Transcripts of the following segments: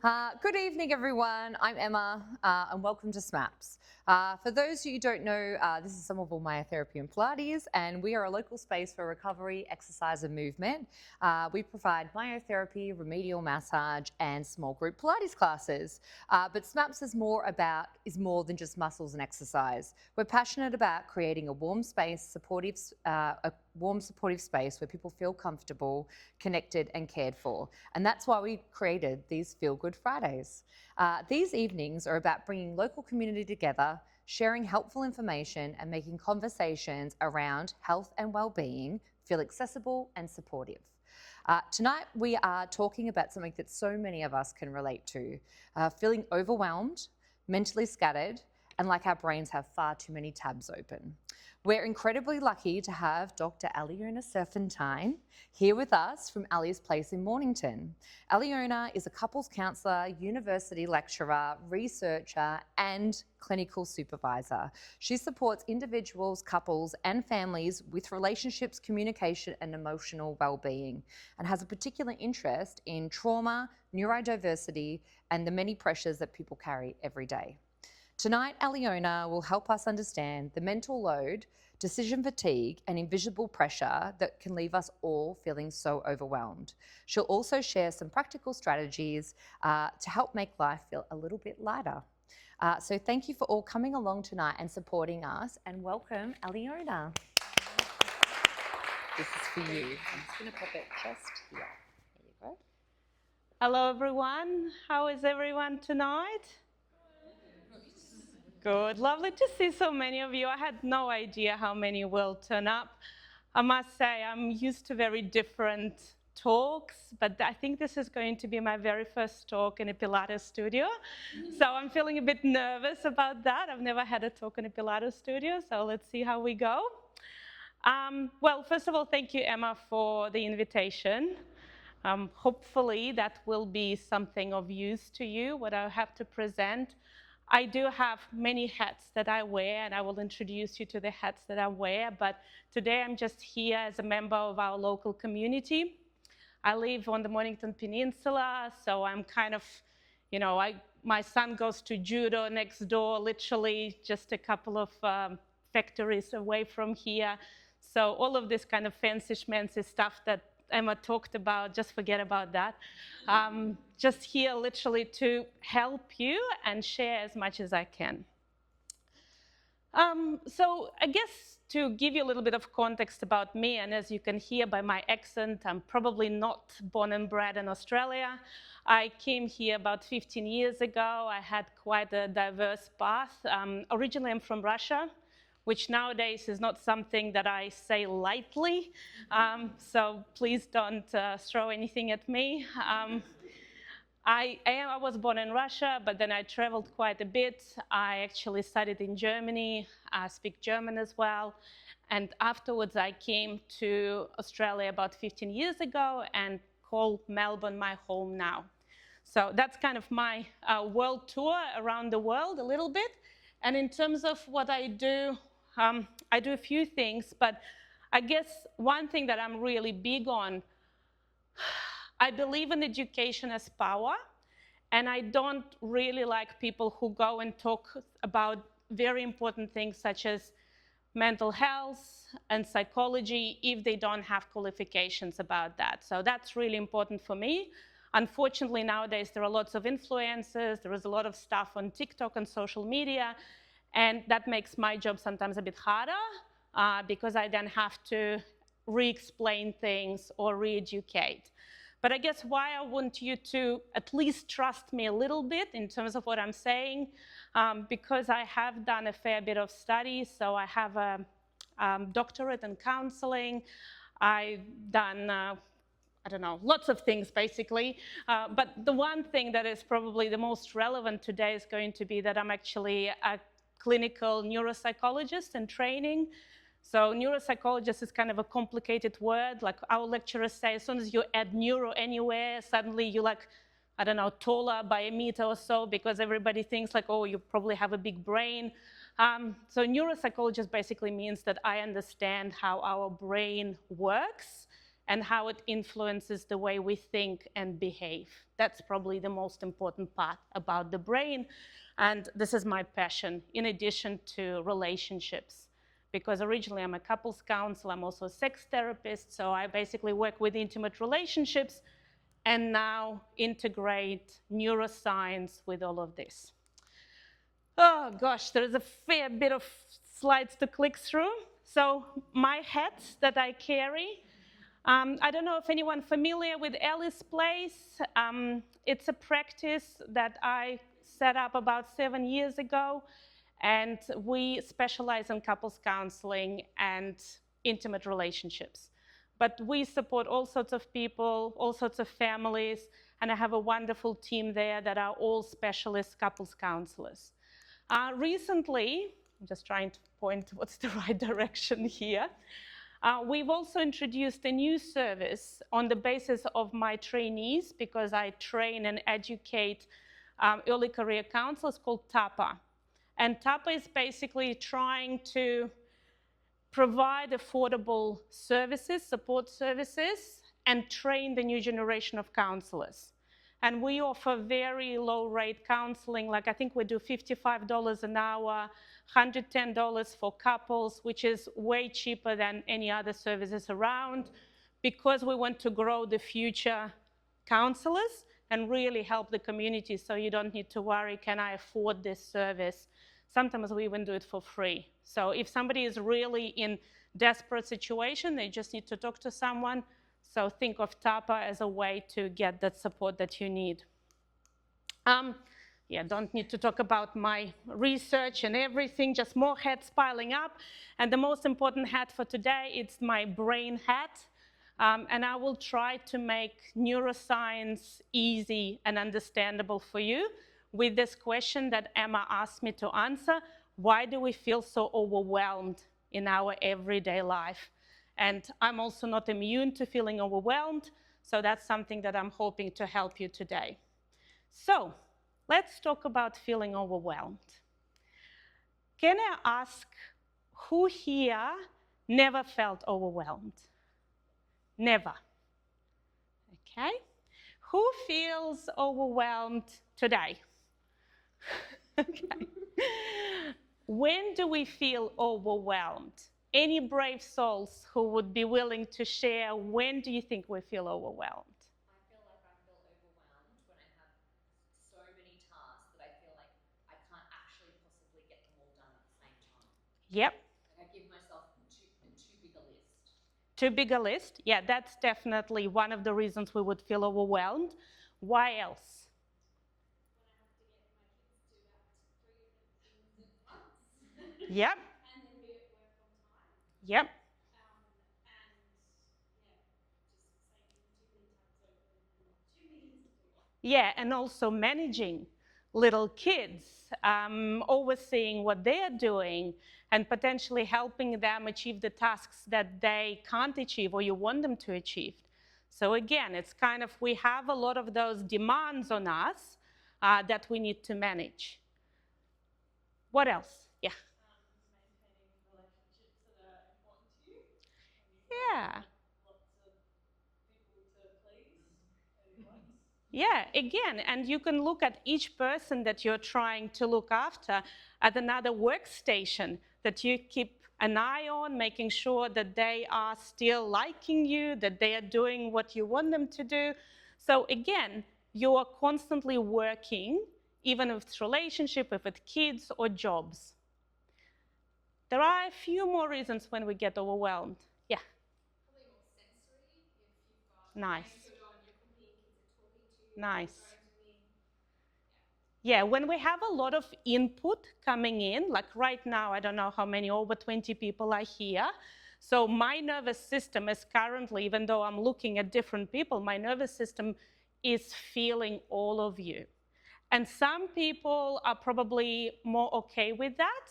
Good evening, everyone. I'm Emma, and welcome to SMAPS. For those who don't know, this is Summer Myotherapy and Pilates, and we are a local space for recovery, exercise, and movement. We provide myotherapy, remedial massage, and small group Pilates classes. But SMAPS is more than just muscles and exercise. We're passionate about creating a warm space, supportive space where people feel comfortable, connected, and cared for. And that's why we created these Feel Good Fridays. These evenings are about bringing local community together, sharing helpful information, and making conversations around health and well-being feel accessible and supportive. Tonight, we are talking about something that so many of us can relate to, feeling overwhelmed, mentally scattered, and like our brains have far too many tabs open. We're incredibly lucky to have Dr. Alyona Cerfontyne here with us from Ali's Place in Mornington. Alyona is a couples counsellor, university lecturer, researcher, and clinical supervisor. She supports individuals, couples, and families with relationships, communication, and emotional well-being, and has a particular interest in trauma, neurodiversity, and the many pressures that people carry every day. Tonight, Alyona will help us understand the mental load, decision fatigue, and invisible pressure that can leave us all feeling so overwhelmed. She'll also share some practical strategies to help make life feel a little bit lighter. So thank you for all coming along tonight and supporting us, and welcome, Alyona. This is for you. I'm just going to pop it just here. There you go. Hello, everyone. How is everyone tonight? Good. Lovely to see so many of you. I had no idea how many will turn up. I must say, I'm used to very different talks, but I think this is going to be my very first talk in a Pilates studio. So I'm feeling a bit nervous about that. I've never had a talk in a Pilates studio, so let's see how we go. Well, first of all, thank you, Emma, for the invitation. Hopefully, that will be something of use to you, what I have to present. I do have many hats that I wear, and I will introduce you to the hats that I wear, but today I'm just here as a member of our local community. I live on the Mornington Peninsula, so I'm kind of, my son goes to judo next door, literally just a couple of factories away from here. So all of this kind of fancy schmancy stuff that Emma talked about, just forget about that. Just here literally to help you and share as much as I can. So I guess to give you a little bit of context about me, and as you can hear by my accent, I'm probably not born and bred in Australia. I came here about 15 years ago. I had quite a diverse path. Originally, I'm from Russia, which nowadays is not something that I say lightly. So please don't throw anything at me. I was born in Russia, but then I traveled quite a bit. I actually studied in Germany. I speak German as well. And afterwards, I came to Australia about 15 years ago and call Melbourne my home now. So that's kind of my world tour around the world a little bit. And in terms of what I do a few things, but I guess one thing that I'm really big on, I believe in education as power, and I don't really like people who go and talk about very important things such as mental health and psychology if they don't have qualifications about that. So that's really important for me. Unfortunately, nowadays there are lots of influencers, there is a lot of stuff on TikTok and social media, and that makes my job sometimes a bit harder because I then have to re-explain things or re-educate. But I guess why I want you to at least trust me a little bit in terms of what I'm saying, because I have done a fair bit of studies. So I have a doctorate in counseling. I've done lots of things basically. But the one thing that is probably the most relevant today is going to be that I'm actually a clinical neuropsychologist in training. So neuropsychologist is kind of a complicated word. Like our lecturers say, as soon as you add neuro anywhere, suddenly you're like, I don't know, taller by a meter or so, because everybody thinks like, oh, you probably have a big brain. So neuropsychologist basically means that I understand how our brain works and how it influences the way we think and behave. That's probably the most important part about the brain. And this is my passion, in addition to relationships. Because originally I'm a couples counselor, I'm also a sex therapist, so I basically work with intimate relationships and now integrate neuroscience with all of this. Oh gosh, there is a fair bit of slides to click through. So my hats that I carry, I don't know if anyone familiar with Alice Place. It's a practice that I set up about 7 years ago, and we specialize in couples counseling and intimate relationships. But we support all sorts of people, all sorts of families, and I have a wonderful team there that are all specialist couples counselors. Recently, I'm just trying to point what's the right direction here. We've also introduced a new service on the basis of my trainees, because I train and educate early career counselors, called TAPA. And TAPA is basically trying to provide affordable services, support services, and train the new generation of counselors. And we offer very low rate counseling, like I think we do $55 an hour, $110 for couples, which is way cheaper than any other services around, because we want to grow the future counselors and really help the community, so you don't need to worry, can I afford this service? Sometimes we even do it for free. So if somebody is really in desperate situation, they just need to talk to someone. So think of TAPA as a way to get that support that you need. Yeah, don't need to talk about my research and everything, just more hats piling up. And the most important hat for today, it's my brain hat. And I will try to make neuroscience easy and understandable for you with this question that Emma asked me to answer: why do we feel so overwhelmed in our everyday life? And I'm also not immune to feeling overwhelmed, so that's something that I'm hoping to help you today. So let's talk about feeling overwhelmed. Can I ask, who here never felt overwhelmed? Never. Okay. Who feels overwhelmed today? Okay. When do we feel overwhelmed? Any brave souls who would be willing to share, when do you think we feel overwhelmed? I feel like I feel overwhelmed when I have so many tasks that I feel like I can't actually possibly get them all done at the same time. Yep. Like I give myself too big a list. Too big a list? Yeah, that's definitely one of the reasons we would feel overwhelmed. Why else? Yep. And then be at work on time. Yep. And just saying too many tabs open and too many to do. Yeah, and also managing little kids, overseeing what they're doing, and potentially helping them achieve the tasks that they can't achieve or you want them to achieve. So again, it's kind of, we have a lot of those demands on us that we need to manage. What else? Yeah. Maintaining relationships that are important to you. Yeah. Lots of people to please at once. Yeah, again, and you can look at each person that you're trying to look after at another workstation that you keep an eye on, making sure that they are still liking you, that they are doing what you want them to do. So again, you are constantly working, even if it's relationship, if it's kids or jobs. There are a few more reasons when we get overwhelmed. Yeah. Probably more sensory if you've got Nice. you're going, you're cooking, kids are talking to you, Nice. phoning. Yeah, when we have a lot of input coming in, like right now, I don't know how many, over 20 people are here. So my nervous system is currently, even though I'm looking at different people, my nervous system is feeling all of you. And some people are probably more okay with that.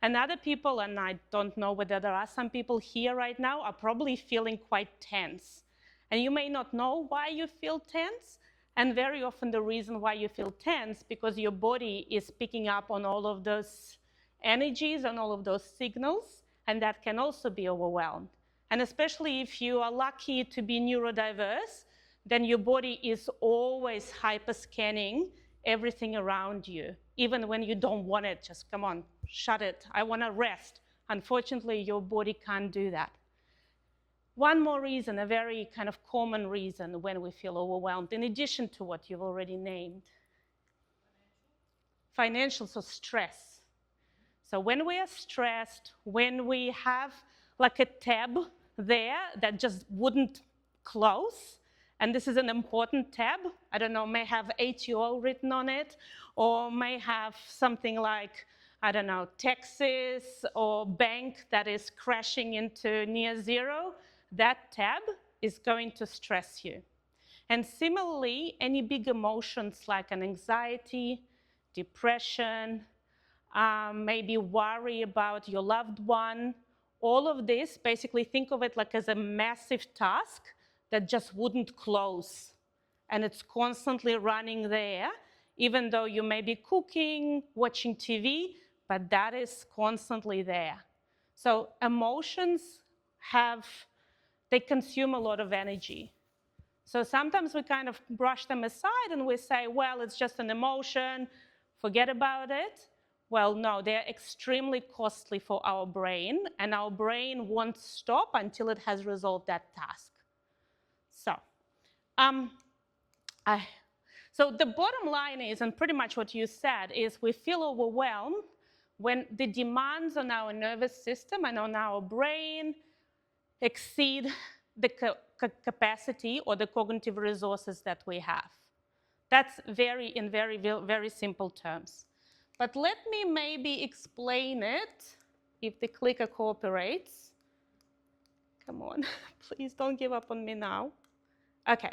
And other people, and I don't know whether there are some people here right now, are probably feeling quite tense. And you may not know why you feel tense. And very often the reason why you feel tense, because your body is picking up on all of those energies and all of those signals, and that can also be overwhelmed. And especially if you are lucky to be neurodiverse, then your body is always hyper-scanning everything around you, even when you don't want it. Just come on, shut it. I want to rest. Unfortunately, your body can't do that. One more reason, a very kind of common reason when we feel overwhelmed, in addition to what you've already named. Financial, so stress. So when we are stressed, when we have like a tab there that just wouldn't close, and this is an important tab, I don't know, may have ATO written on it, or may have something like, I don't know, Texas or bank that is crashing into near zero, that tab is going to stress you. And similarly, any big emotions like an anxiety, depression, maybe worry about your loved one, all of this, basically think of it like as a massive task that just wouldn't close. And it's constantly running there, even though you may be cooking, watching TV, but that is constantly there. So emotions they consume a lot of energy. So sometimes we kind of brush them aside and we say, well, it's just an emotion, forget about it. Well, no, they're extremely costly for our brain, and our brain won't stop until it has resolved that task. So, so the bottom line is, and pretty much what you said, is we feel overwhelmed when the demands on our nervous system and on our brain exceed the capacity or the cognitive resources that we have. That's in very simple terms. But let me maybe explain it, if the clicker cooperates. Come on, please don't give up on me now. Okay.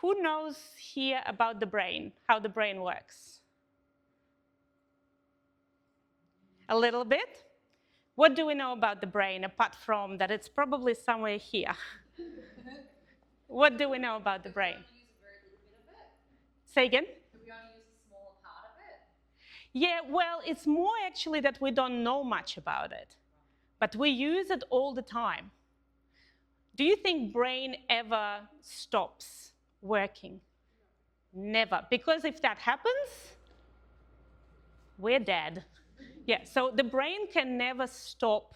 Who knows here about the brain, how the brain works? A little bit? What do we know about the brain, apart from that it's probably somewhere here? What do we know about the brain? We use a very little bit of it. Say again? We only use a smaller part of it. Yeah, well, it's more actually that we don't know much about it, but we use it all the time. Do you think brain ever stops working? Never, because if that happens, we're dead. Yeah, so the brain can never stop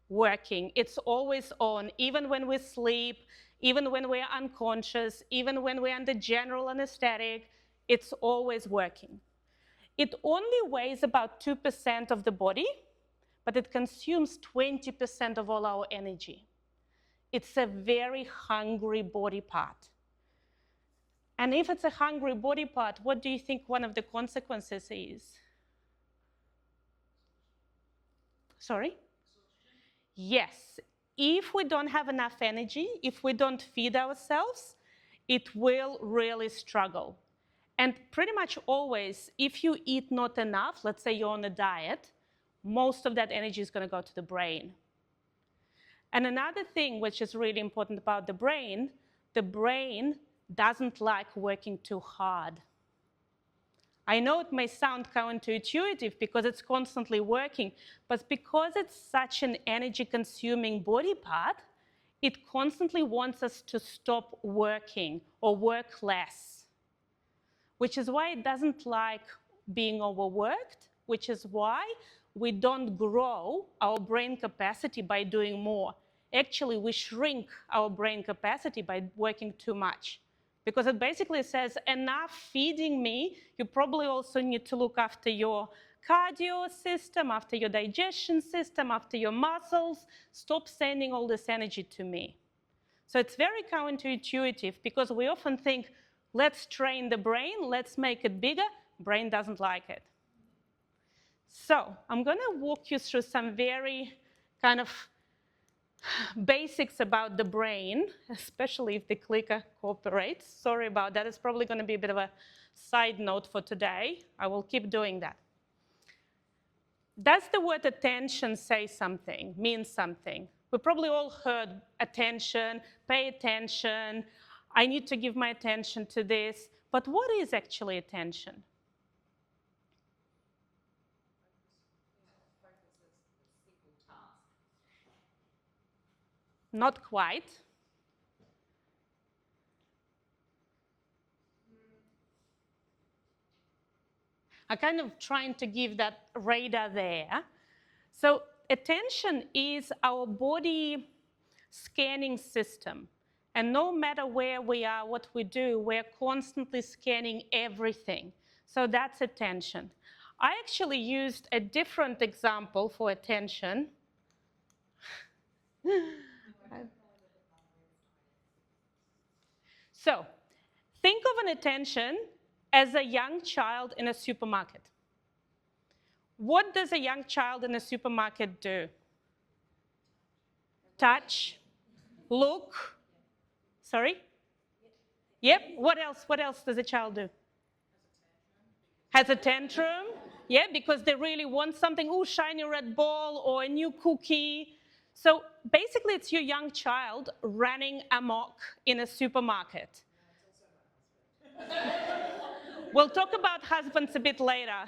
working. It's always on, even when we sleep, even when we're unconscious, even when we're under general anesthetic, it's always working. It only weighs about 2% of the body, but it consumes 20% of all our energy. It's a very hungry body part. And if it's a hungry body part, what do you think one of the consequences is? Sorry? Yes. If we don't have enough energy, if we don't feed ourselves, it will really struggle. And pretty much always, if you eat not enough, let's say you're on a diet, most of that energy is going to go to the brain. And another thing which is really important about the brain doesn't like working too hard. I know it may sound counterintuitive because it's constantly working, but because it's such an energy-consuming body part, it constantly wants us to stop working or work less, which is why it doesn't like being overworked, which is why we don't grow our brain capacity by doing more. Actually, we shrink our brain capacity by working too much. Because it basically says, enough feeding me, you probably also need to look after your cardio system, after your digestion system, after your muscles. Stop sending all this energy to me. So it's very counterintuitive because we often think, let's train the brain, let's make it bigger. Brain doesn't like it. So I'm going to walk you through some very kind of basics about the brain, especially if the clicker cooperates. Sorry about that. It's probably going to be a bit of a side note for today. I will keep doing that. Does the word attention say something, mean something? We probably all heard attention, pay attention, I need to give my attention to this. But what is actually attention? Not quite. I'm kind of trying to give that radar there. So attention is our body scanning system. And no matter where we are, what we do, we're constantly scanning everything. So that's attention. I actually used a different example for attention. So think of an attention as a young child in a supermarket. What does a young child in a supermarket do? Touch, look, sorry? Yep, what else? What else does a child do? Has a tantrum, yeah, because they really want something, oh, shiny red ball or a new cookie. So basically it's your young child running amok in a supermarket. We'll talk about husbands a bit later.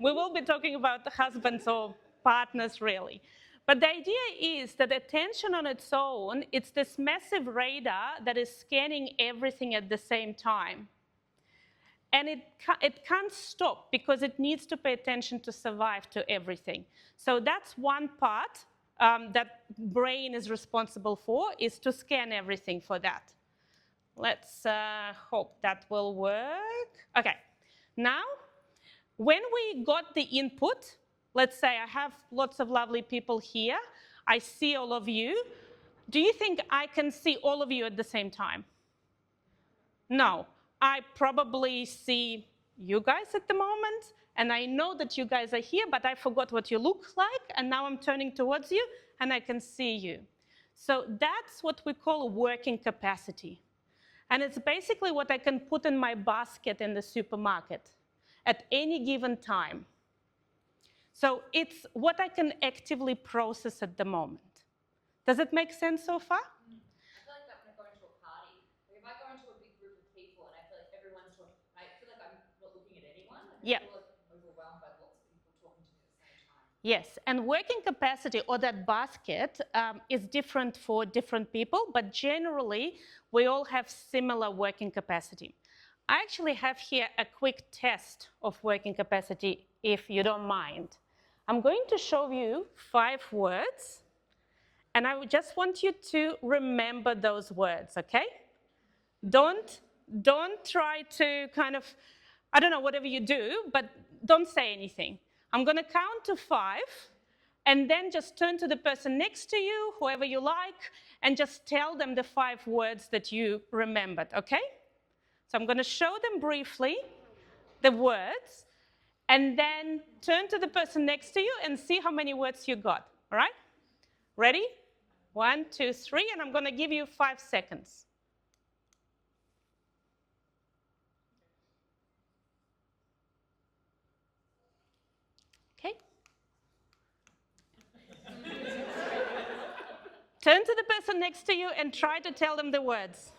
We will be talking about husbands or partners, really. But the idea is that attention on its own, it's this massive radar that is scanning everything at the same time. And it can't stop because it needs to pay attention to survive to everything. So that's one part that brain is responsible for, is to scan everything for that. Let's hope that will work. Okay, now, when we got the input, let's say I have lots of lovely people here. I see all of you. Do you think I can see all of you at the same time? No. I probably see you guys at the moment, and I know that you guys are here, but I forgot what you look like, and now I'm turning towards you, and I can see you. So that's what we call working capacity. And it's basically what I can put in my basket in the supermarket at any given time. So it's what I can actively process at the moment. Does it make sense so far? I feel like that when I go into a party. Like if I go into a big group of people and I feel like everyone's talking, I feel like I'm not looking at anyone. Like I feel like I'm overwhelmed by lots of people talking to me at the same time. Yes, and working capacity, or that basket, is different for different people, but generally, we all have similar working capacity. I actually have here a quick test of working capacity, if you don't mind. I'm going to show you 5 words, and I just want you to remember those words, okay? Don't try to kind of, I don't know, whatever you do, but don't say anything. I'm going to count to 5, and then just turn to the person next to you, whoever you like, and just tell them the 5 words that you remembered, okay? So I'm going to show them briefly the words, and then turn to the person next to you and see how many words you got, all right? Ready? 1, 2, 3, and I'm going to give you 5 seconds. Okay. Turn to the person next to you and try to tell them the words.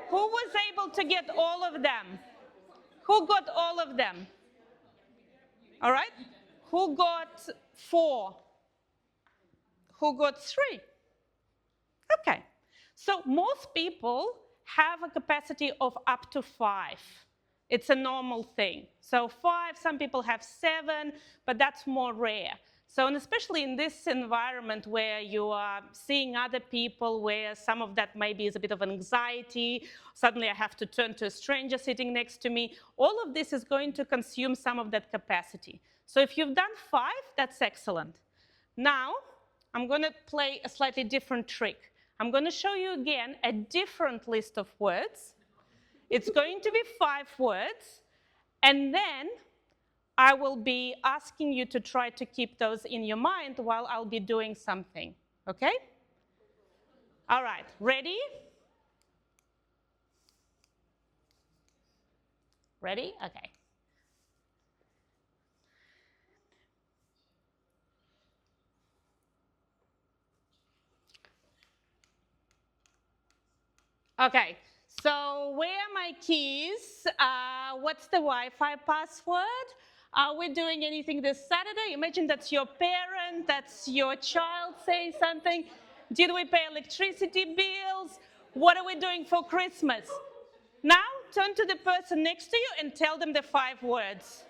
Who was able to get all of them? Who got all of them? All right. Who got 4? Who got 3? Okay. So most people have a capacity of up to 5. It's a normal thing. So 5, some people have 7, but that's more rare. So, and especially in this environment where you are seeing other people, where some of that maybe is a bit of anxiety, suddenly I have to turn to a stranger sitting next to me, all of this is going to consume some of that capacity. So if you've done 5, that's excellent. Now, I'm going to play a slightly different trick. I'm going to show you again a different list of words. It's going to be 5 words, and then I will be asking you to try to keep those in your mind while I'll be doing something, okay? All right, ready? Ready? Okay. Okay, so where are my keys? What's the Wi-Fi password? Are we doing anything this Saturday? Imagine that's your parent, that's your child saying something. Did we pay electricity bills? What are we doing for Christmas? Now, turn to the person next to you and tell them the 5 words.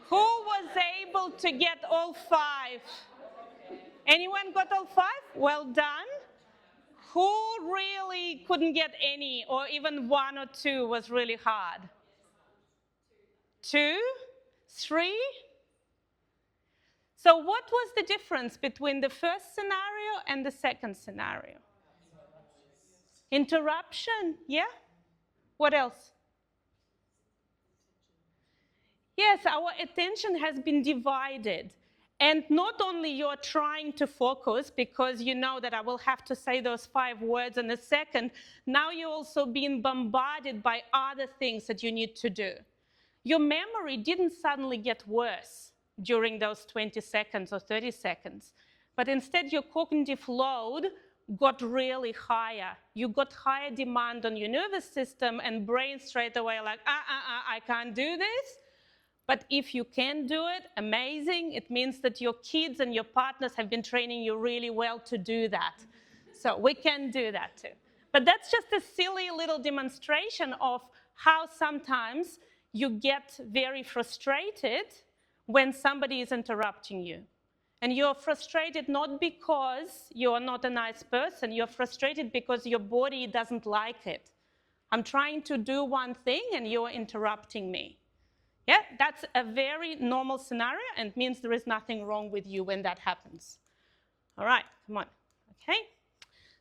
Who was able to get all 5? Anyone got all 5? Well done. Who really couldn't get any, or even 1 or 2 was really hard? 2? 3? So what was the difference between the first scenario and the second scenario? Interruption, yeah? What else? Yes, our attention has been divided. And not only you're trying to focus because you know that I will have to say those 5 words in a second, now you're also being bombarded by other things that you need to do. Your memory didn't suddenly get worse during those 20 seconds or 30 seconds, but instead your cognitive load got really higher. You got higher demand on your nervous system and brain straight away like, I can't do this. But if you can do it, amazing. It means that your kids and your partners have been training you really well to do that. So we can do that too. But that's just a silly little demonstration of how sometimes you get very frustrated when somebody is interrupting you. And you're frustrated not because you're not a nice person. You're frustrated because your body doesn't like it. I'm trying to do one thing and you're interrupting me. Yeah, that's a very normal scenario and means there is nothing wrong with you when that happens. All right, come on. Okay.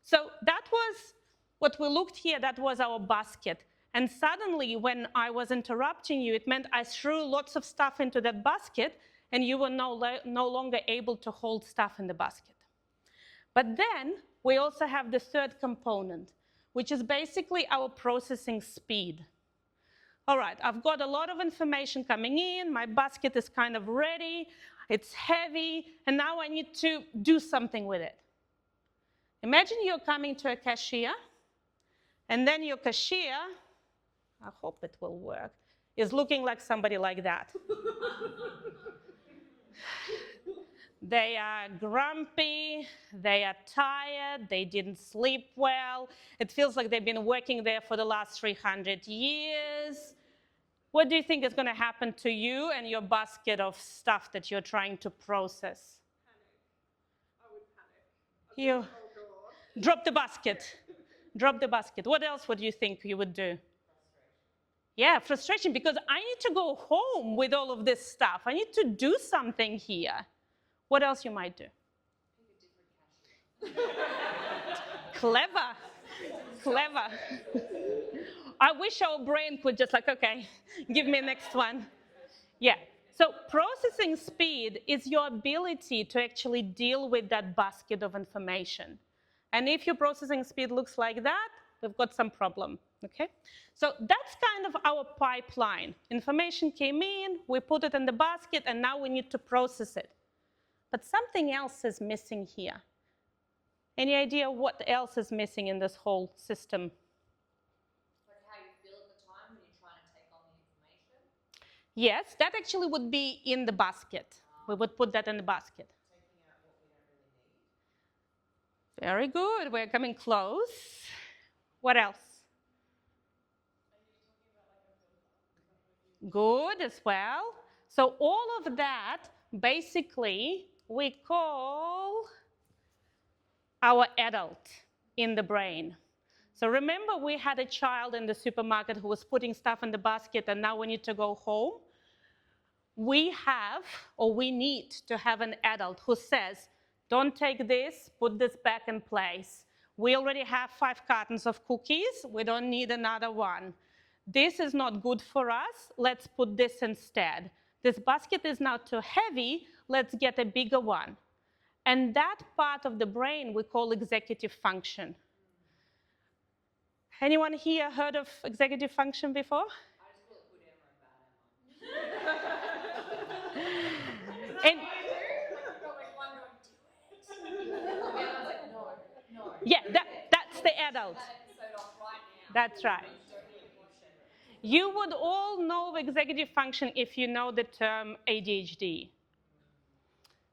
So that was what we looked here. That was our basket. And suddenly, when I was interrupting you, it meant I threw lots of stuff into that basket, and you were no longer able to hold stuff in the basket. But then we also have the third component, which is basically our processing speed. All right, I've got a lot of information coming in, my basket is kind of ready, it's heavy, and now I need to do something with it. Imagine you're coming to a cashier, and then your cashier, I hope it will work, is looking like somebody like that. They are grumpy, they are tired, they didn't sleep well, it feels like they've been working there for the last 300 years. What do you think is going to happen to you and your basket of stuff that you're trying to process? Panic. I would panic. You drop the basket. Drop the basket. What else would you think you would do? Yeah, frustration, because I need to go home with all of this stuff. I need to do something here. What else you might do? Clever. Clever. I wish our brain could just like, okay, give me next one. Yeah. So processing speed is your ability to actually deal with that basket of information. And if your processing speed looks like that, we've got some problem, okay? So that's kind of our pipeline. Information came in, we put it in the basket, and now we need to process it. But something else is missing here. Any idea what else is missing in this whole system? Yes, that actually would be in the basket. We would put that in the basket. Taking out what we don't really need. Very good. We're coming close. What else? Good as well. So all of that, basically, we call our adult in the brain. So remember, we had a child in the supermarket who was putting stuff in the basket, and now we need to go home. We have, or we need to have an adult who says, don't take this, put this back in place. We already have 5 cartons of cookies. We don't need another one. This is not good for us. Let's put this instead. This basket is now too heavy. Let's get a bigger one. And that part of the brain we call executive function. Anyone here heard of executive function before? I just call it good Emma and bad Emma. And I do. Like you've got like one going, do it. And the other one's like, no, no. yeah, that's the adult. That episode off right now. That's right. You don't need emotion. You would all know executive function if you know the term ADHD.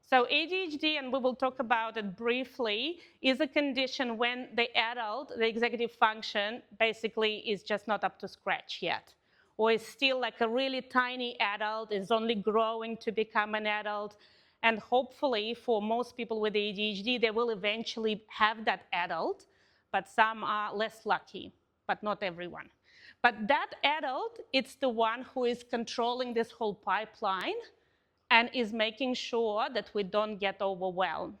So ADHD, and we will talk about it briefly, is a condition when the adult, the executive function, basically is just not up to scratch yet, or is still like a really tiny adult, is only growing to become an adult. And hopefully for most people with ADHD, they will eventually have that adult, but some are less lucky, but not everyone. But that adult, it's the one who is controlling this whole pipeline and is making sure that we don't get overwhelmed.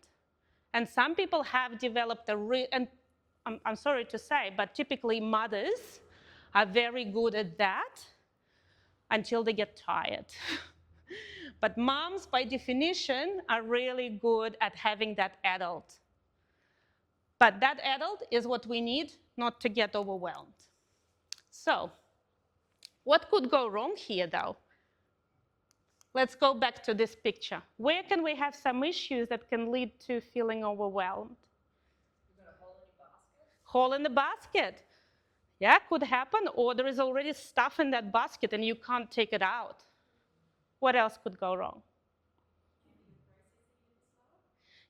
And some people have developed and I'm sorry to say, but typically mothers are very good at that until they get tired. But moms, by definition, are really good at having that adult. But that adult is what we need not to get overwhelmed. So, what could go wrong here, though? Let's go back to this picture. Where can we have some issues that can lead to feeling overwhelmed? You've got a hole in your basket. Hole in the basket. Yeah, could happen. Or there is already stuff in that basket and you can't take it out. What else could go wrong?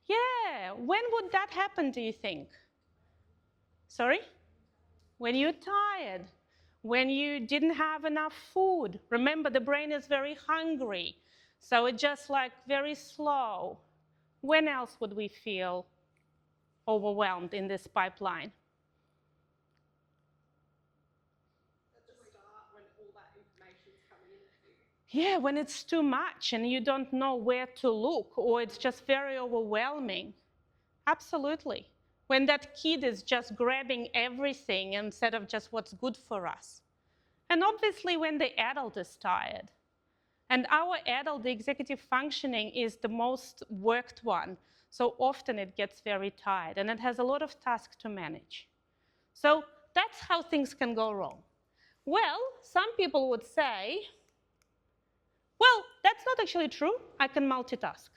Yeah, when would that happen, do you think? Sorry? When you're tired. When you didn't have enough food. Remember, the brain is very hungry, so it's just like very slow. When else would we feel overwhelmed in this pipeline? At the start, when all that information's coming in at you. Yeah, when it's too much and you don't know where to look, or it's just very overwhelming. Absolutely. When that kid is just grabbing everything instead of just what's good for us. And obviously when the adult is tired. And our adult, the executive functioning, is the most worked one. So often it gets very tired and it has a lot of tasks to manage. So that's how things can go wrong. Well, some people would say, well, that's not actually true. I can multitask.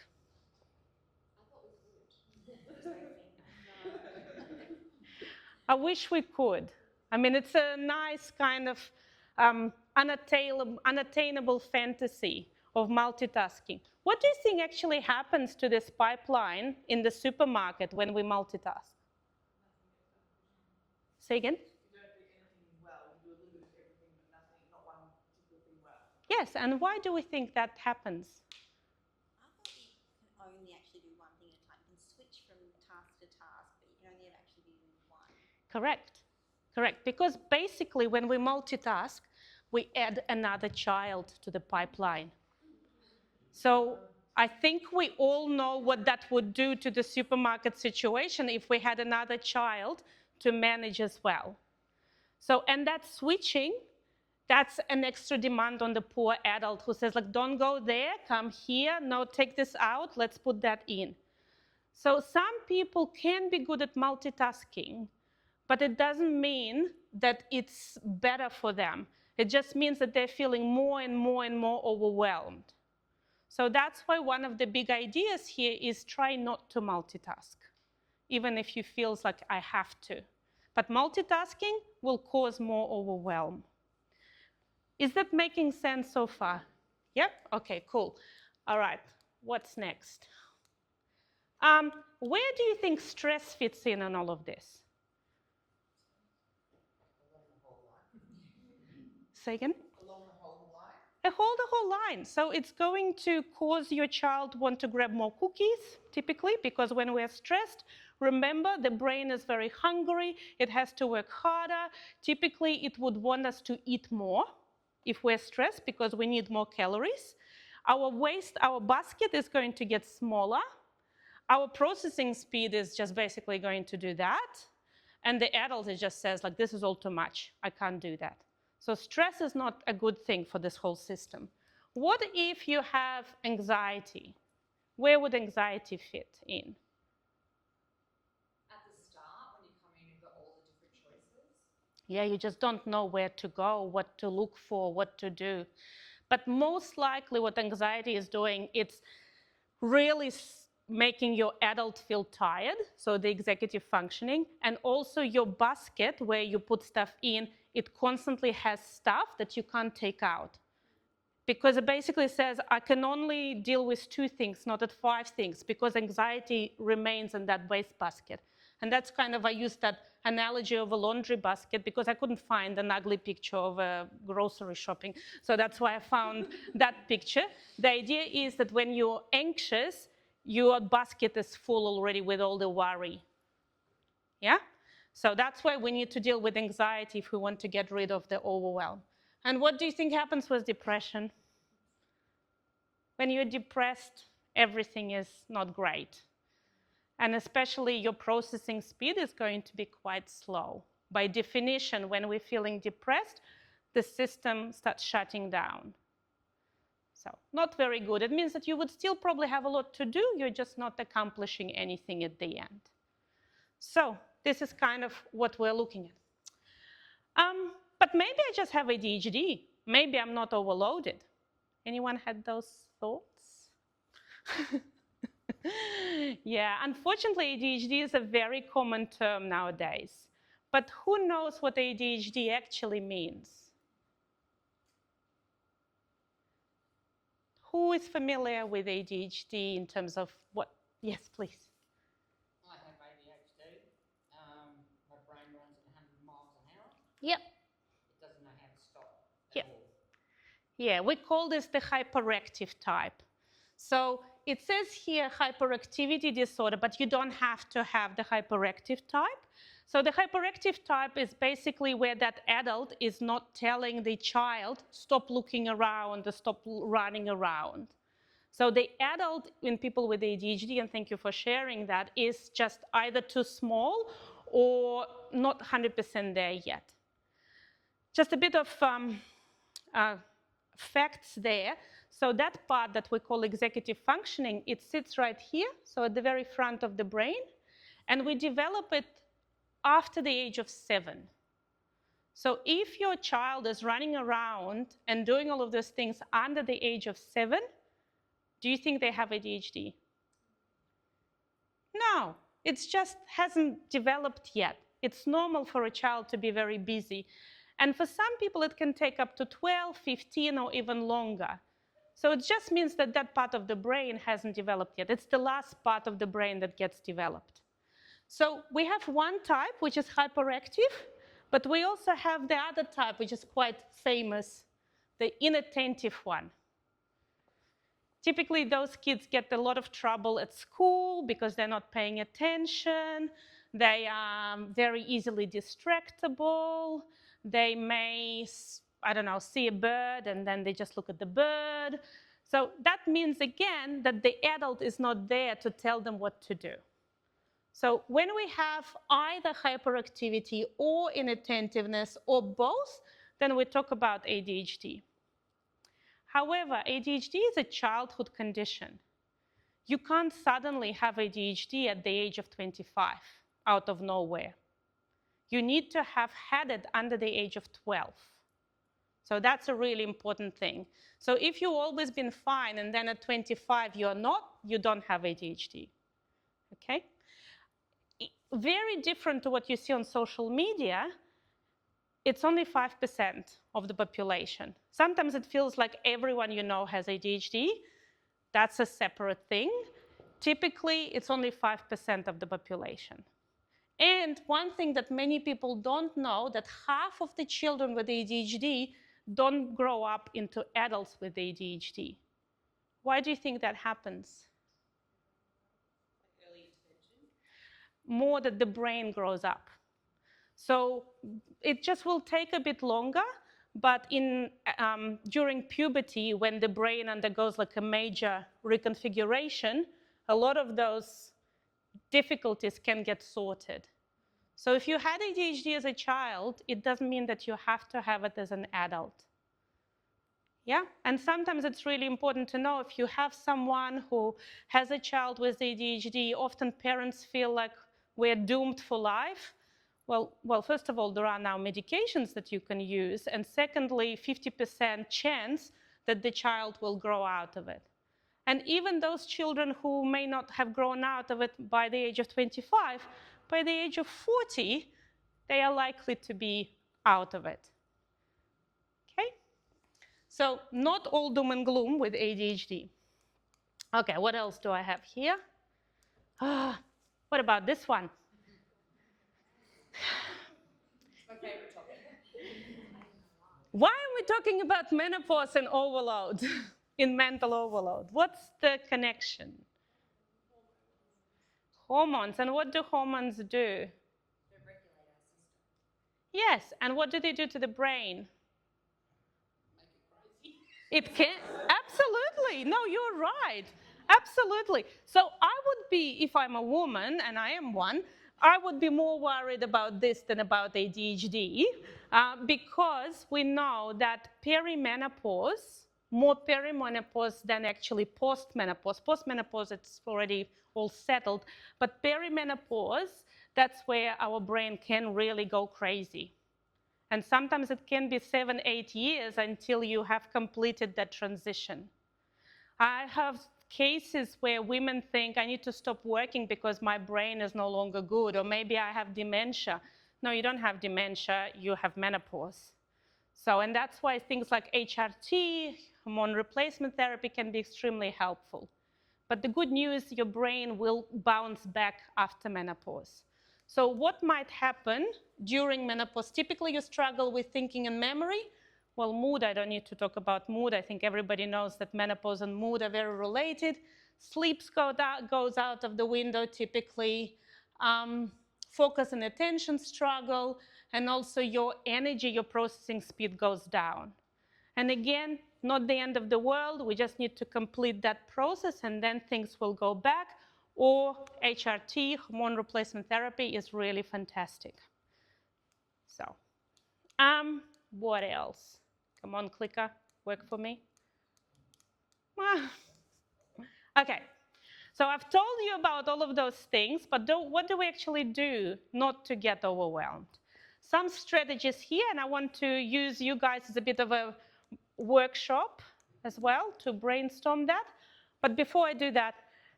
I wish we could. I mean, it's a nice kind of unattainable fantasy of multitasking. What do you think actually happens to this pipeline in the supermarket when we multitask? Say again? You don't do anything well. You do a little bit of everything, but nothing, not one particular thing well. Yes, and why do we think that happens? I thought you can only actually do one thing at a time. You can switch from task to task, but you can only ever actually do one. Correct. Correct. Because basically when we multitask, we add another child to the pipeline. So I think we all know what that would do to the supermarket situation if we had another child to manage as well. So, and that switching, that's an extra demand on the poor adult who says, like, don't go there, come here, no, take this out, let's put that in. So some people can be good at multitasking, but it doesn't mean that it's better for them. It just means that they're feeling more and more and more overwhelmed. So that's why one of the big ideas here is try not to multitask, even if you feel like I have to. But multitasking will cause more overwhelm. Is that making sense so far? Yep? Okay, cool. All right, what's next? Where do you think stress fits in on all of this? Along the whole line. Say again? Along the whole line. The whole line. So it's going to cause your child want to grab more cookies, typically, because when we're stressed, remember, the brain is very hungry. It has to work harder. Typically, it would want us to eat more if we're stressed because we need more calories. Our basket is going to get smaller. Our processing speed is just basically going to do that. And the adult just says, like, this is all too much. I can't do that. So stress is not a good thing for this whole system. What if you have anxiety? where would anxiety fit in? At the start, when you come in, you've got all the different choices. Yeah, you just don't know where to go, what to look for, what to do. But most likely what anxiety is doing, it's really making your adult feel tired, so the executive functioning, and also your basket where you put stuff in, it constantly has stuff that you can't take out. Because it basically says, I can only deal with 2 things, not at 5 things, because anxiety remains in that wastebasket. And that's kind of, I used that analogy of a laundry basket because I couldn't find an ugly picture of a grocery shopping. So that's why I found that picture. The idea is that when you're anxious, your basket is full already with all the worry. Yeah? So that's why we need to deal with anxiety if we want to get rid of the overwhelm. And what do you think happens with depression? When you're depressed, everything is not great. And especially your processing speed is going to be quite slow. By definition, when we're feeling depressed, the system starts shutting down. So not very good. It means that you would still probably have a lot to do, you're just not accomplishing anything at the end. So this is kind of what we're looking at. But maybe I just have ADHD. Maybe I'm not overloaded. Anyone had those thoughts? Yeah, unfortunately, ADHD is a very common term nowadays. But who knows what ADHD actually means? Who is familiar with ADHD in terms of what? Yes, please. I have ADHD. My brain runs at 100 miles an hour. Yep. It doesn't know how to stop at Yep. all. Yeah, we call this the hyperactive type. So it says here hyperactivity disorder, but you don't have to have the hyperactive type. So the hyperactive type is basically where that adult is not telling the child, stop looking around or stop running around. So the adult in people with ADHD, and thank you for sharing that, is just either too small or not 100% there yet. Just a bit of facts there. So that part that we call executive functioning, it sits right here, so at the very front of the brain, and we develop it after the age of 7. So if your child is running around and doing all of those things under the age of 7, do you think they have ADHD? No, it just hasn't developed yet. It's normal for a child to be very busy. And for some people, it can take up to 12, 15, or even longer. So it just means that that part of the brain hasn't developed yet. It's the last part of the brain that gets developed. So we have one type, which is hyperactive, but we also have the other type, which is quite famous, the inattentive one. Typically, those kids get a lot of trouble at school because they're not paying attention. They are very easily distractible. They may, I don't know, see a bird and then they just look at the bird. So that means, again, that the adult is not there to tell them what to do. So when we have either hyperactivity or inattentiveness or both, then we talk about ADHD. However, ADHD is a childhood condition. You can't suddenly have ADHD at the age of 25 out of nowhere. You need to have had it under the age of 12. So that's a really important thing. So if you've always been fine and then at 25 you're not, you don't have ADHD. Okay? Very different to what you see on social media, it's only 5% of the population. Sometimes it feels like everyone you know has ADHD. That's a separate thing. Typically, it's only 5% of the population. And one thing that many people don't know, that half of the children with ADHD don't grow up into adults with ADHD. Why do you think that happens? Early intervention. More that the brain grows up. So it just will take a bit longer, but during puberty, when the brain undergoes like a major reconfiguration, a lot of those difficulties can get sorted. So if you had ADHD as a child, it doesn't mean that you have to have it as an adult. Yeah, and sometimes it's really important to know if you have someone who has a child with ADHD, often parents feel like we're doomed for life. Well, first of all, there are now medications that you can use, and secondly, 50% chance that the child will grow out of it. And even those children who may not have grown out of it by the age of 25, by the age of 40, they are likely to be out of it. Okay? So not all doom and gloom with ADHD. Okay, what else do I have here? What about this one? My favorite topic. Why are we talking about menopause and overload, in mental overload? What's the connection? Hormones. And what do hormones do? They regulate our system. Yes, and what do they do to the brain? Make it crazy. It can, absolutely. No, you're right. Absolutely. So I would be, if I'm a woman, and I am one, I would be more worried about this than about ADHD, because we know that perimenopause, more perimenopause than actually postmenopause. Postmenopause, it's already all settled, but perimenopause, that's where our brain can really go crazy. And sometimes it can be 7, 8 years until you have completed that transition. I have cases where women think I need to stop working because my brain is no longer good, or maybe I have dementia. No, you don't have dementia, you have menopause. So, and that's why things like HRT, hormone replacement therapy, can be extremely helpful. But the good news, your brain will bounce back after menopause. So what might happen during menopause? Typically, you struggle with thinking and memory. Well, mood, I don't need to talk about mood. I think everybody knows that menopause and mood are very related. Sleep goes out of the window typically. Focus and attention struggle, and also your energy, your processing speed goes down. And again, not the end of the world. We just need to complete that process, and then things will go back. Or HRT, hormone replacement therapy, is really fantastic. So, what else? Come on, clicker, work for me. Okay, so I've told you about all of those things, but what do we actually do not to get overwhelmed? Some strategies here, and I want to use you guys as a bit of a workshop as well to brainstorm that. But before I do that,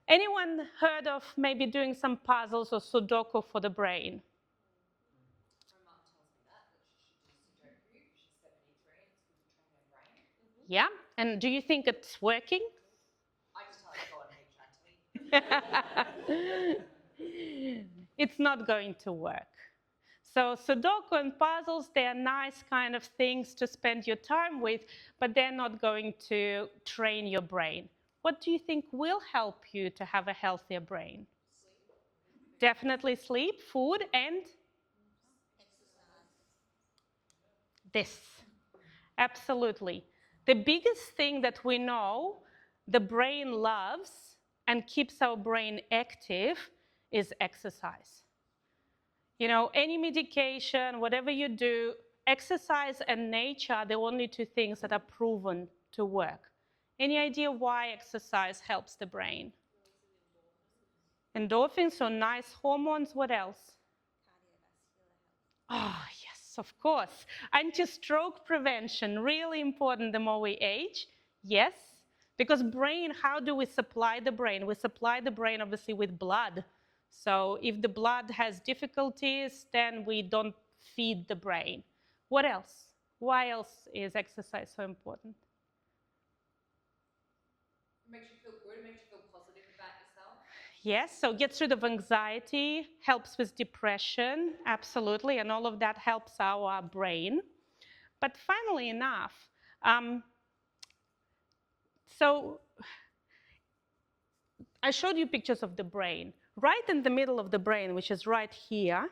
anyone heard of maybe doing some puzzles or Sudoku for the brain? My mum tells me that she should do Sudoku. She's 73 and it's good to train her brain. Yeah, and do you think it's working? I just tell her to go on HRT. It's not going to work. So Sudoku and puzzles, they are nice kind of things to spend your time with, but they're not going to train your brain. What do you think will help you to have a healthier brain? Sleep. Definitely sleep, food, and this. Absolutely. The biggest thing that we know the brain loves and keeps our brain active is exercise. You know, any medication, whatever you do, exercise and nature are the only two things that are proven to work. Any idea why exercise helps the brain? Endorphins, so nice hormones. What else? Cardiovascular health. Oh, yes, of course. Anti-stroke prevention, really important the more we age. Yes, because brain, how do we supply the brain? We supply the brain obviously with blood. So if the blood has difficulties, then we don't feed the brain. What else? Why else is exercise so important? It makes you feel good, it makes you feel positive about yourself. Yes, so gets rid of anxiety, helps with depression, absolutely, and all of that helps our brain. But funnily enough, so I showed you pictures of the brain. Right in the middle of the brain, which is right here,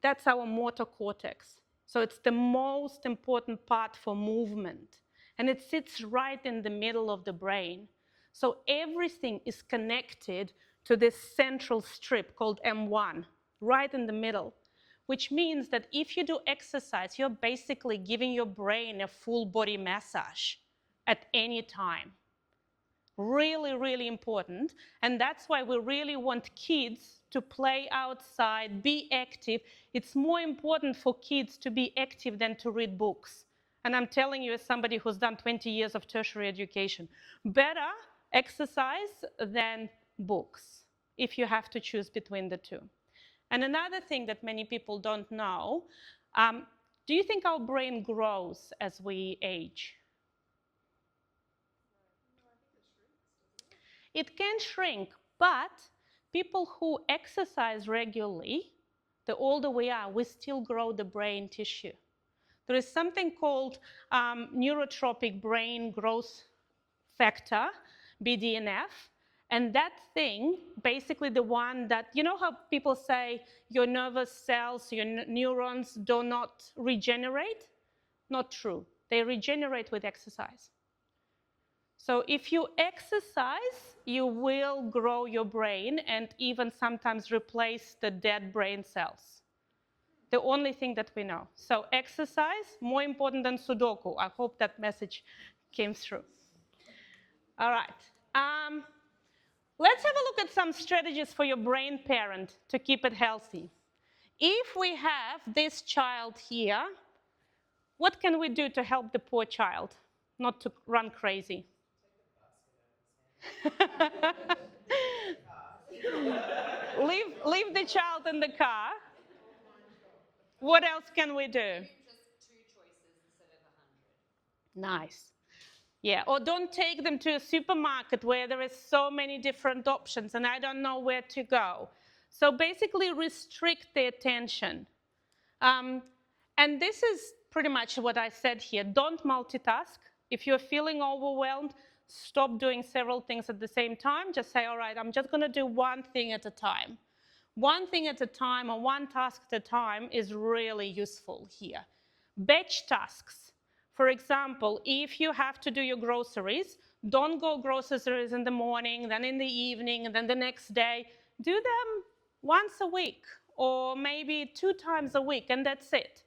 that's our motor cortex. So it's the most important part for movement. And it sits right in the middle of the brain. So everything is connected to this central strip called M1, right in the middle, which means that if you do exercise, you're basically giving your brain a full body massage, at any time. Really, really important. And that's why we really want kids to play outside, be active. It's more important for kids to be active than to read books. And I'm telling you, as somebody who's done 20 years of tertiary education, better exercise than books, if you have to choose between the two. And another thing that many people don't know, do you think our brain grows as we age? It can shrink, but people who exercise regularly, the older we are, we still grow the brain tissue. There is something called neurotropic brain growth factor, BDNF, and that thing, basically the one that, you know how people say your nervous cells, your neurons do not regenerate? Not true. They regenerate with exercise. So if you exercise, you will grow your brain and even sometimes replace the dead brain cells. The only thing that we know. So exercise, more important than Sudoku. I hope that message came through. All right. Let's have a look at some strategies for your brain parent to keep it healthy. If we have this child here, what can we do to help the poor child not to run crazy? leave the child in the car. What else can we do? Just 2 choices instead of 100. Nice. Yeah, or don't take them to a supermarket where there is so many different options and I don't know where to go. So basically restrict the attention. And this is pretty much what I said here. Don't multitask. If you're feeling overwhelmed, stop doing several things at the same time. Just say, all right, I'm just going to do one thing at a time. One thing at a time or one task at a time is really useful here. Batch tasks. For example, if you have to do your groceries, don't go groceries in the morning, then in the evening, and then the next day. Do them once a week or maybe 2 times a week, and that's it.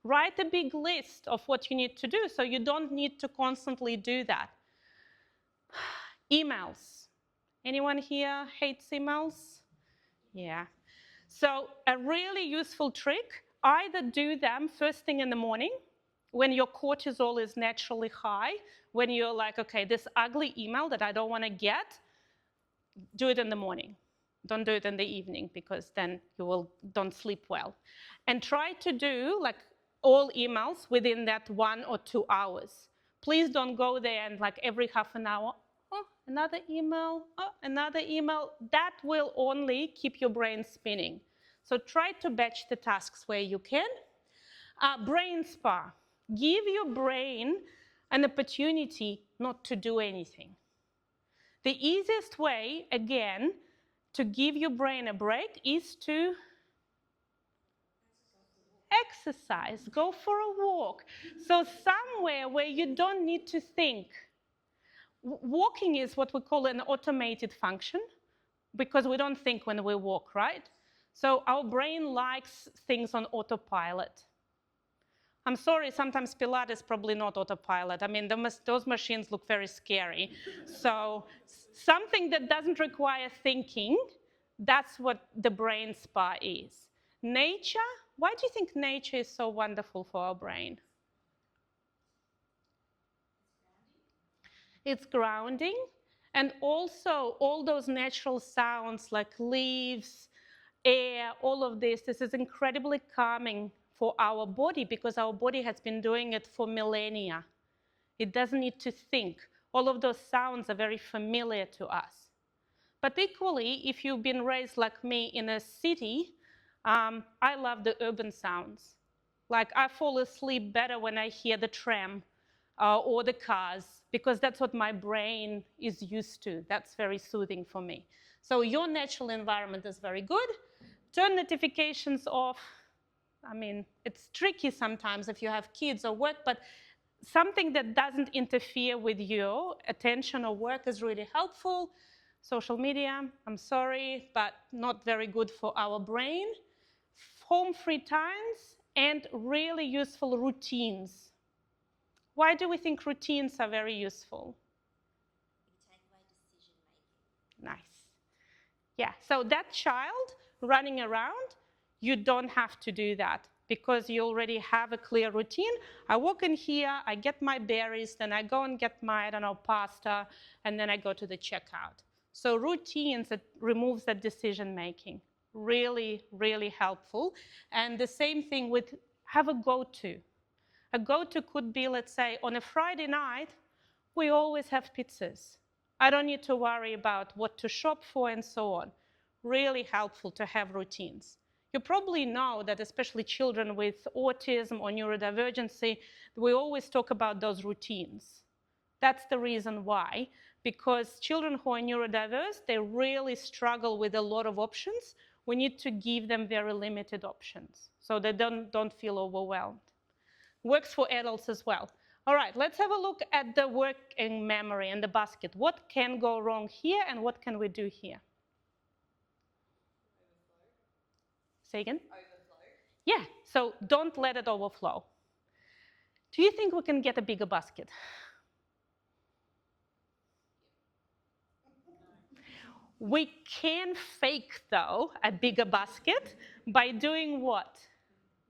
Write a big list of what you need to do so you don't need to constantly do that. Emails. Anyone here hates emails? Yeah. So a really useful trick, either do them first thing in the morning when your cortisol is naturally high, when you're like, okay, this ugly email that I don't want to get, do it in the morning. Don't do it in the evening because then you don't sleep well. And try to do like all emails within that 1 or 2 hours. Please don't go there and like every half an hour, oh, another email, oh, another email. That will only keep your brain spinning. So try to batch the tasks where you can. Brain spa. Give your brain an opportunity not to do anything. The easiest way, again, to give your brain a break is to exercise, go for a walk. So somewhere where you don't need to think. Walking is what we call an automated function because we don't think when we walk, right? So our brain likes things on autopilot. I'm sorry, sometimes Pilates is probably not autopilot. I mean, those machines look very scary. So something that doesn't require thinking, that's what the brain spa is. Nature, why do you think nature is so wonderful for our brain? It's grounding. And also all those natural sounds like leaves, air, all of this is incredibly calming for our body because our body has been doing it for millennia. It doesn't need to think. All of those sounds are very familiar to us. But equally, if you've been raised like me in a city, I love the urban sounds. Like I fall asleep better when I hear the tram or the cars because that's what my brain is used to. That's very soothing for me. So your natural environment is very good. Turn notifications off. I mean, it's tricky sometimes if you have kids or work, but something that doesn't interfere with your attention or work is really helpful. Social media, I'm sorry, but not very good for our brain. Home free times and really useful routines. Why do we think routines are very useful? You take away decision making. Nice. Yeah, so that child running around, you don't have to do that because you already have a clear routine. I walk in here, I get my berries, then I go and get my, I don't know, pasta, and then I go to the checkout. So routines, that removes that decision making. Really, really helpful. And the same thing with have a go-to. A go-to could be, let's say, on a Friday night, we always have pizzas. I don't need to worry about what to shop for and so on. Really helpful to have routines. You probably know that especially children with autism or neurodivergency, we always talk about those routines. That's the reason why, because children who are neurodiverse, they really struggle with a lot of options. We need to give them very limited options so they don't feel overwhelmed. Works for adults as well. All right, let's have a look at the working memory and the basket. What can go wrong here and what can we do here? Say again? Overflow. Yeah, so don't let it overflow. Do you think we can get a bigger basket? We can fake, though, a bigger basket by doing what?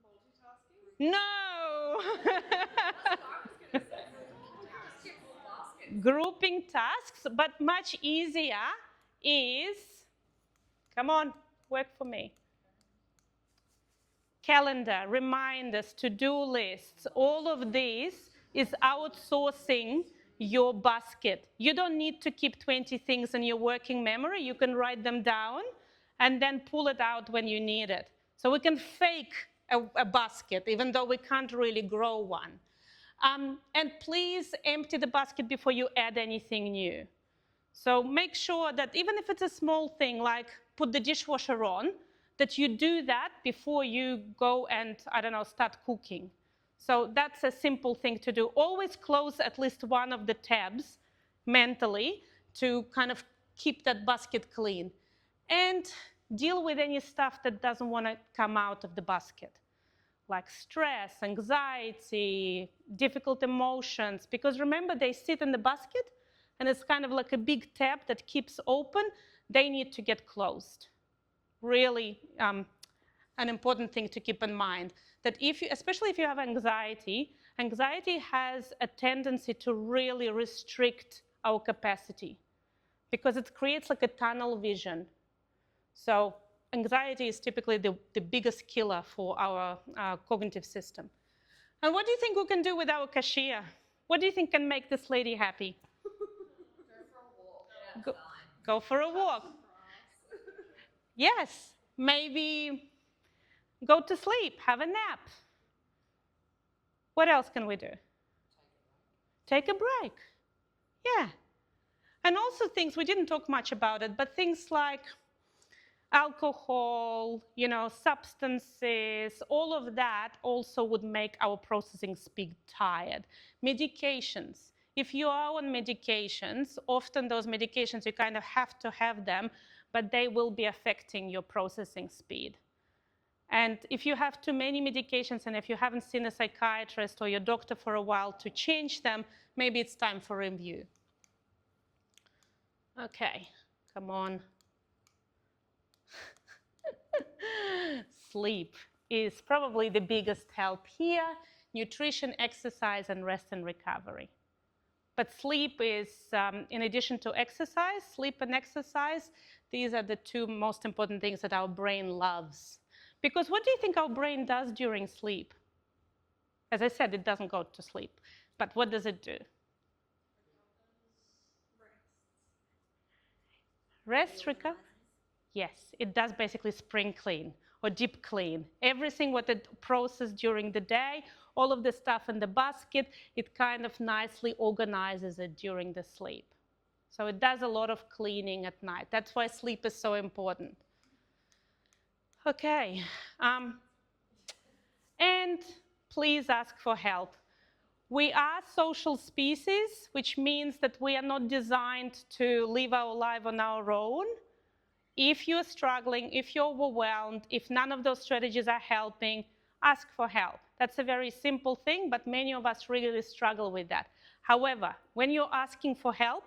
Multitasking. No! That's what I was going to say. Just get more baskets. Grouping tasks, but much easier is, come on, work for me. Calendar, reminders, to-do lists, all of this is outsourcing your basket. You don't need to keep 20 things in your working memory. You can write them down and then pull it out when you need it. So we can fake a basket, even though we can't really grow one. And please empty the basket before you add anything new. So make sure that even if it's a small thing, like put the dishwasher on, that you do that before you go and, I don't know, start cooking. So that's a simple thing to do. Always close at least one of the tabs mentally to kind of keep that basket clean. And deal with any stuff that doesn't want to come out of the basket, like stress, anxiety, difficult emotions. Because remember, they sit in the basket, and it's kind of like a big tab that keeps open. They need to get closed. Really an important thing to keep in mind, that if you, especially if you have anxiety, anxiety has a tendency to really restrict our capacity because it creates like a tunnel vision. So anxiety is typically the biggest killer for our cognitive system. And what do you think we can do with our cashier? What do you think can make this lady happy? Go for a walk. Yes, maybe go to sleep, have a nap. What else can we do? Take a break. Yeah. And also things, we didn't talk much about it, but things like alcohol, substances, all of that also would make our processing speed tired. Medications. If you are on medications, often those medications, you kind of have to have them, but they will be affecting your processing speed. And if you have too many medications and if you haven't seen a psychiatrist or your doctor for a while to change them, maybe it's time for review. Okay, come on. Sleep is probably the biggest help here. Nutrition, exercise, and rest and recovery. But sleep is, in addition to exercise, sleep and exercise, these are the two most important things that our brain loves. Because what do you think our brain does during sleep? As I said, it doesn't go to sleep. But what does it do? Rest, recover? Yes, it does basically spring clean or deep clean. Everything what it processes during the day, all of the stuff in the basket, it kind of nicely organizes it during the sleep. So it does a lot of cleaning at night. That's why sleep is so important. Okay. And please ask for help. We are social species, which means that we are not designed to live our life on our own. If you're struggling, if you're overwhelmed, if none of those strategies are helping, Ask for help. That's a very simple thing, but many of us really struggle with that. However, when you're asking for help,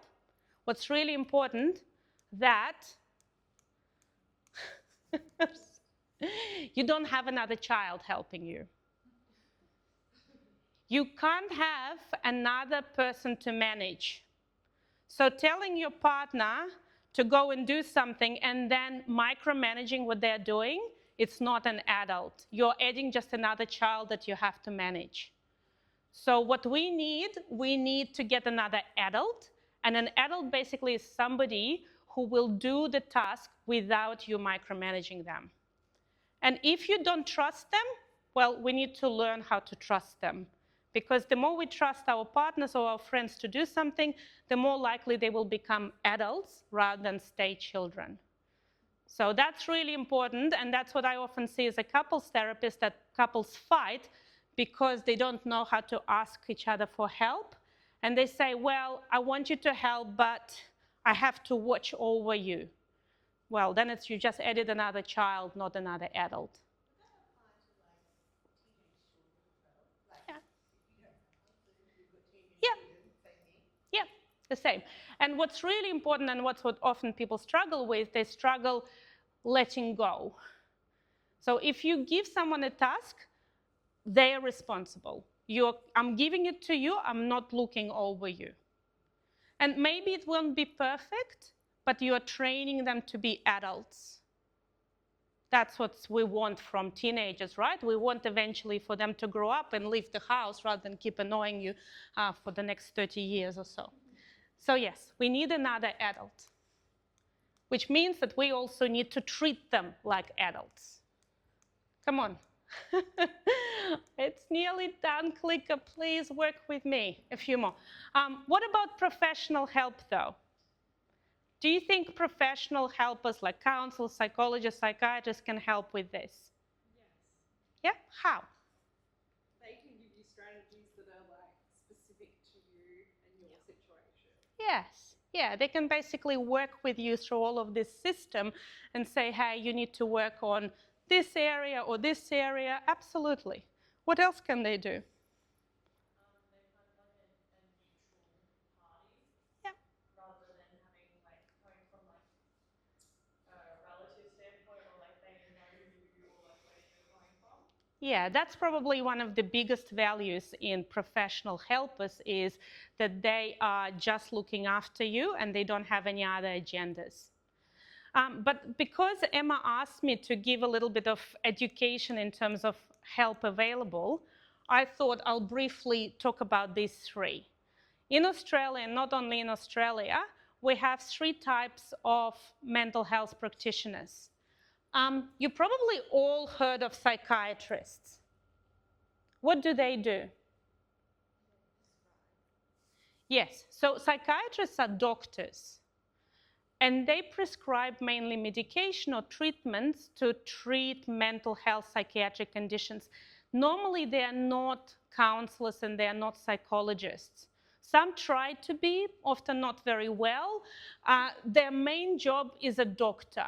what's really important that you don't have another child helping you. You can't have another person to manage. So telling your partner to go and do something and then micromanaging what they're doing, it's not an adult. You're adding just another child that you have to manage. So what we need to get another adult, and an adult basically is somebody who will do the task without you micromanaging them. And if you don't trust them, well, we need to learn how to trust them. Because the more we trust our partners or our friends to do something, the more likely they will become adults rather than stay children. So that's really important, and that's what I often see as a couples therapist, that couples fight because they don't know how to ask each other for help. And they say, well, I want you to help, but I have to watch over you. Well, then it's you just added another child, not another adult. Yeah, the same. And what's really important, and what's what often people struggle with, they struggle letting go. So if you give someone a task, they are responsible. I'm giving it to you, I'm not looking over you. And maybe it won't be perfect, but you are training them to be adults. That's what we want from teenagers, right? We want eventually for them to grow up and leave the house rather than keep annoying you for the next 30 years or so. So yes, we need another adult, which means that we also need to treat them like adults. Come on. It's nearly done, clicker. Please work with me. A few more. What about professional help, though? Do you think professional helpers like counselors, psychologists, psychiatrists can help with this? Yes. Yeah? How? They can give you strategies that are like specific to you and your situation. Yes. Yeah, they can basically work with you through all of this system and say, hey, you need to work on this area or this area. Absolutely. What else can they do? They're kind of like a neutral party. Yeah. Rather than having like coming from like a relative standpoint or like they know you or like where you're coming from. Yeah, that's probably one of the biggest values in professional helpers is that they are just looking after you and they don't have any other agendas. But because Emma asked me to give a little bit of education in terms of help available, I thought I'll briefly talk about these three. In Australia, and not only in Australia, we have three types of mental health practitioners. You probably all heard of psychiatrists. What do they do? Yes, so psychiatrists are doctors. And they prescribe mainly medication or treatments to treat mental health psychiatric conditions. Normally, they are not counselors and they are not psychologists. Some try to be, often not very well. Their main job is a doctor,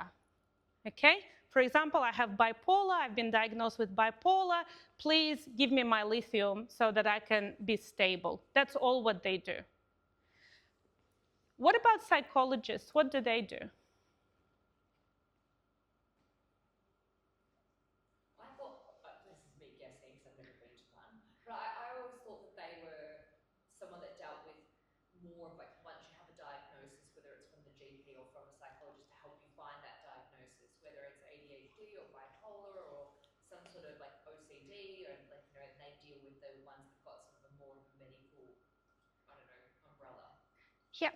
okay? For example, I have bipolar, I've been diagnosed with bipolar. Please give me my lithium so that I can be stable. That's all what they do. What about psychologists? What do they do? I thought, this is me guessing because I've never been to one, but I always thought that they were someone that dealt with more of like once you have a diagnosis, whether it's from the GP or from a psychologist to help you find that diagnosis, whether it's ADHD or bipolar or some sort of like OCD, or like, you know, and they deal with the ones that got sort of a more medical, I don't know, umbrella. Yeah.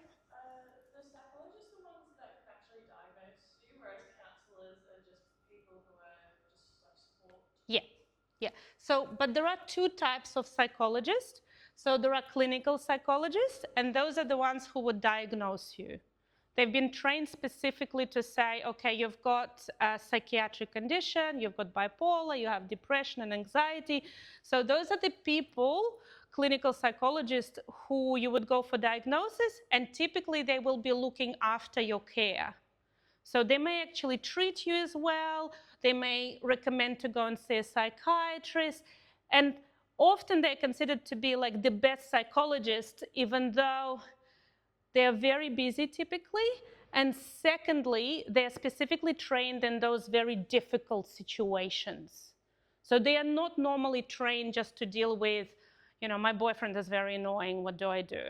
The psychologists are the ones that can actually diagnose you, whereas counsellors are just people who are just like support. Yeah. So, but there are two types of psychologists. So there are clinical psychologists, and those are the ones who would diagnose you. They've been trained specifically to say, okay, you've got a psychiatric condition, you've got bipolar, you have depression and anxiety. So those are the people, clinical psychologists, who you would go for diagnosis, and typically they will be looking after your care. So they may actually treat you as well. They may recommend to go and see a psychiatrist. And often they're considered to be like the best psychologists, even though they're very busy typically. And secondly, they're specifically trained in those very difficult situations. So they are not normally trained just to deal with, you know, my boyfriend is very annoying, what do I do?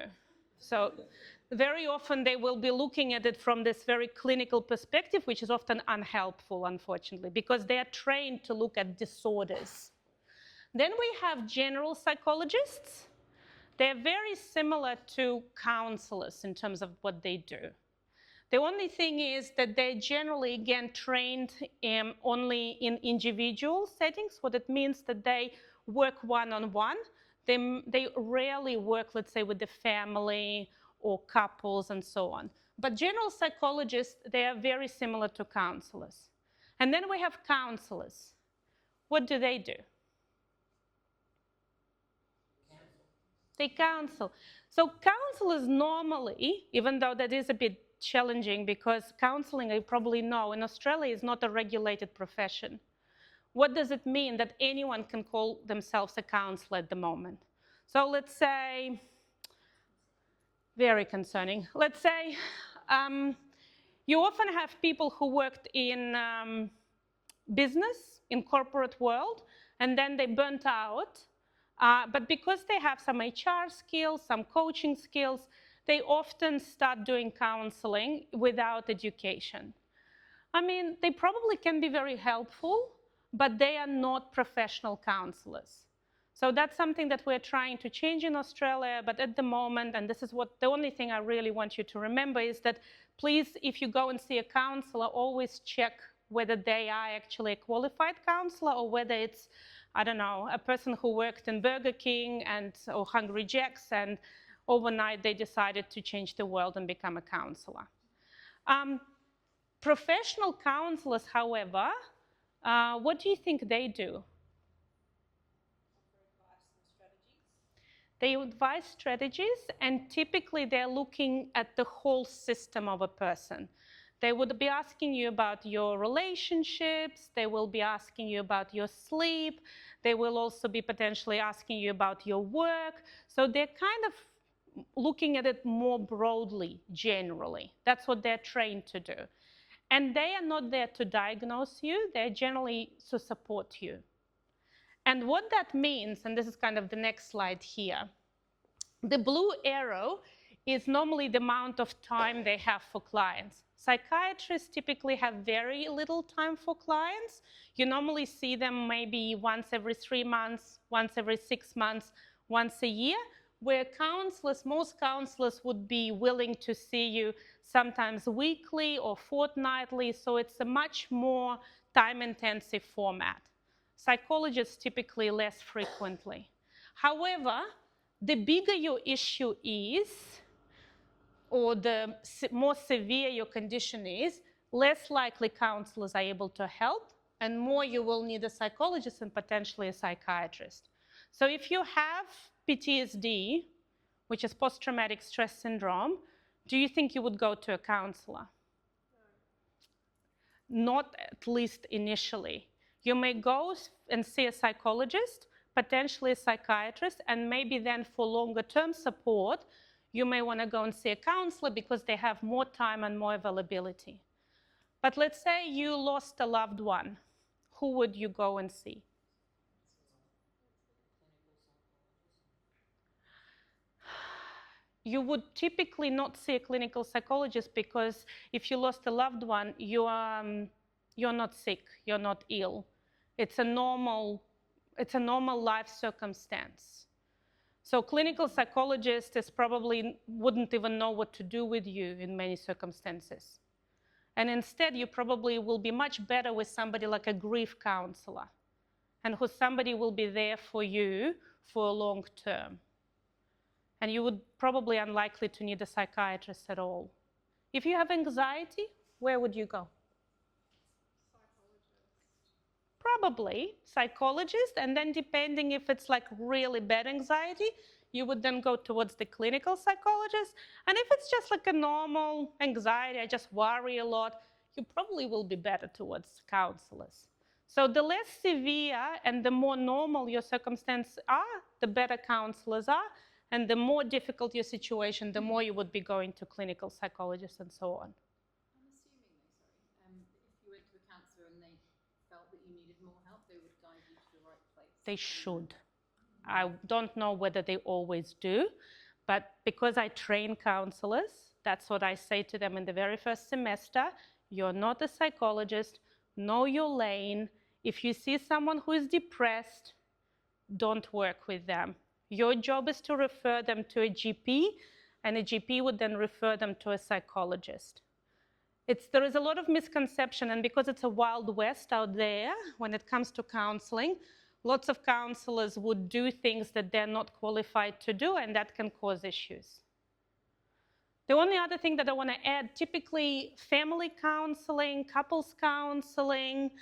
So very often they will be looking at it from this very clinical perspective, which is often unhelpful, unfortunately, because they are trained to look at disorders. Then we have general psychologists. They're very similar to counselors in terms of what they do. The only thing is that they're generally, again, trained only in individual settings. What it means that they work one-on-one. They rarely work, let's say, with the family or couples and so on. But general psychologists, they are very similar to counselors. And then we have counselors. What do? They counsel. So counselors normally, even though that is a bit challenging because counseling, you probably know, in Australia is not a regulated profession. What does it mean that anyone can call themselves a counselor at the moment? So let's say, very concerning, let's say you often have people who worked in business, in corporate world, and then they burnt out. But because they have some HR skills, some coaching skills, they often start doing counseling without education. I mean, they probably can be very helpful, but they are not professional counselors. So that's something that we're trying to change in Australia, but at the moment, and this is what the only thing I really want you to remember is that please, if you go and see a counselor, always check whether they are actually a qualified counselor or whether it's, I don't know, a person who worked in Burger King or Hungry Jack's and overnight they decided to change the world and become a counselor. Professional counselors, however, what do you think they do? They advise strategies, and typically they're looking at the whole system of a person. They would be asking you about your relationships, they will be asking you about your sleep, they will also be potentially asking you about your work. So they're kind of looking at it more broadly, generally. That's what they're trained to do. And they are not there to diagnose you, they're generally to support you. And what that means, and this is kind of the next slide here, the blue arrow is normally the amount of time they have for clients. Psychiatrists typically have very little time for clients. You normally see them maybe once every 3 months, once every 6 months, once a year, where counselors, most counselors would be willing to see you sometimes weekly or fortnightly, so it's a much more time-intensive format. Psychologists typically less frequently. However, the bigger your issue is, or the more severe your condition is, less likely counselors are able to help, and more you will need a psychologist and potentially a psychiatrist. So if you have PTSD, which is post-traumatic stress syndrome, do you think you would go to a counselor? No. Not at least initially. You may go and see a psychologist, potentially a psychiatrist, and maybe then for longer-term support, you may want to go and see a counselor because they have more time and more availability. But let's say you lost a loved one. Who would you go and see? You would typically not see a clinical psychologist because if you lost a loved one, you're not sick, you're not ill. It's a normal life circumstance. So clinical psychologists probably wouldn't even know what to do with you in many circumstances. And instead, you probably will be much better with somebody like a grief counselor, and somebody will be there for you for a long term. And you would probably unlikely to need a psychiatrist at all. If you have anxiety, where would you go? Probably psychologist, and then depending if it's like really bad anxiety, you would then go towards the clinical psychologist. And if it's just like a normal anxiety, I just worry a lot, you probably will be better towards counselors. So the less severe and the more normal your circumstances are, the better counselors are, and the more difficult your situation, the more you would be going to clinical psychologists and so on. I'm assuming if you went to a counsellor and they felt that you needed more help, they would guide you to the right place. They should. I don't know whether they always do, but because I train counselors, that's what I say to them in the very first semester. You're not a psychologist. Know your lane. If you see someone who is depressed, don't work with them. Your job is to refer them to a GP, and a GP would then refer them to a psychologist. There is a lot of misconception, and because it's a wild west out there when it comes to counseling, lots of counselors would do things that they're not qualified to do, and that can cause issues. The only other thing that I want to add, typically family counseling, couples counseling,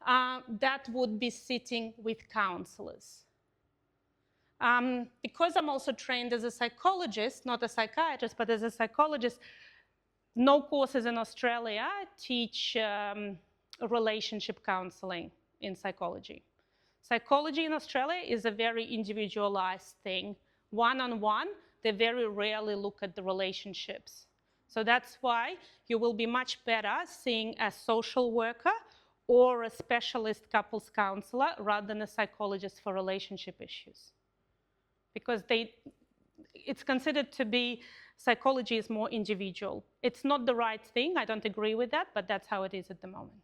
that would be sitting with counselors. Because I'm also trained as a psychologist, not a psychiatrist, but as a psychologist, no courses in Australia teach relationship counseling in psychology. Psychology in Australia is a very individualized thing. One-on-one, they very rarely look at the relationships. So that's why you will be much better seeing a social worker or a specialist couples counselor rather than a psychologist for relationship issues. Because it's considered to be, psychology is more individual. It's not the right thing, I don't agree with that, but that's how it is at the moment.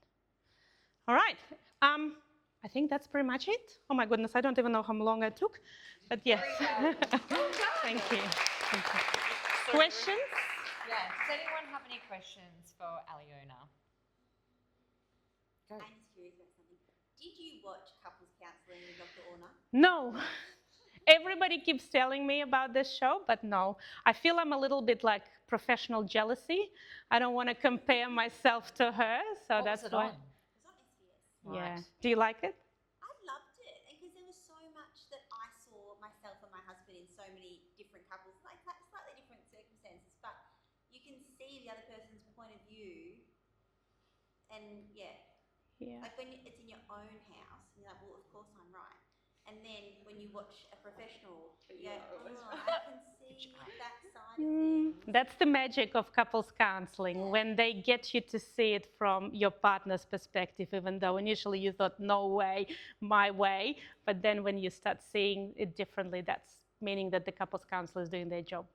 All right, I think that's pretty much it. Oh my goodness, I don't even know how long I took, but yes. Thank you. Thank you. Questions? Yeah, does anyone have any questions for Alyona? Go. I'm just curious about something. Did you watch couples counselling with Dr. Orna? No. Everybody keeps telling me about this show, but no. I feel I'm a little bit like professional jealousy. I don't want to compare myself to her, so What that's was it why. on? It was on SBS. Yeah. Right. Do you like it? I loved it, because there was so much that I saw myself and my husband in so many different couples, like slightly different circumstances, but you can see the other person's point of view, and Yeah. like when it's in your own house, and you're like, well, of course I'm right. And then when you watch a professional, you go, oh, I can see that side of things. That's the magic of couples counseling, when they get you to see it from your partner's perspective, even though initially you thought, no way, my way. But then when you start seeing it differently, that's meaning that the couples counselor is doing their job.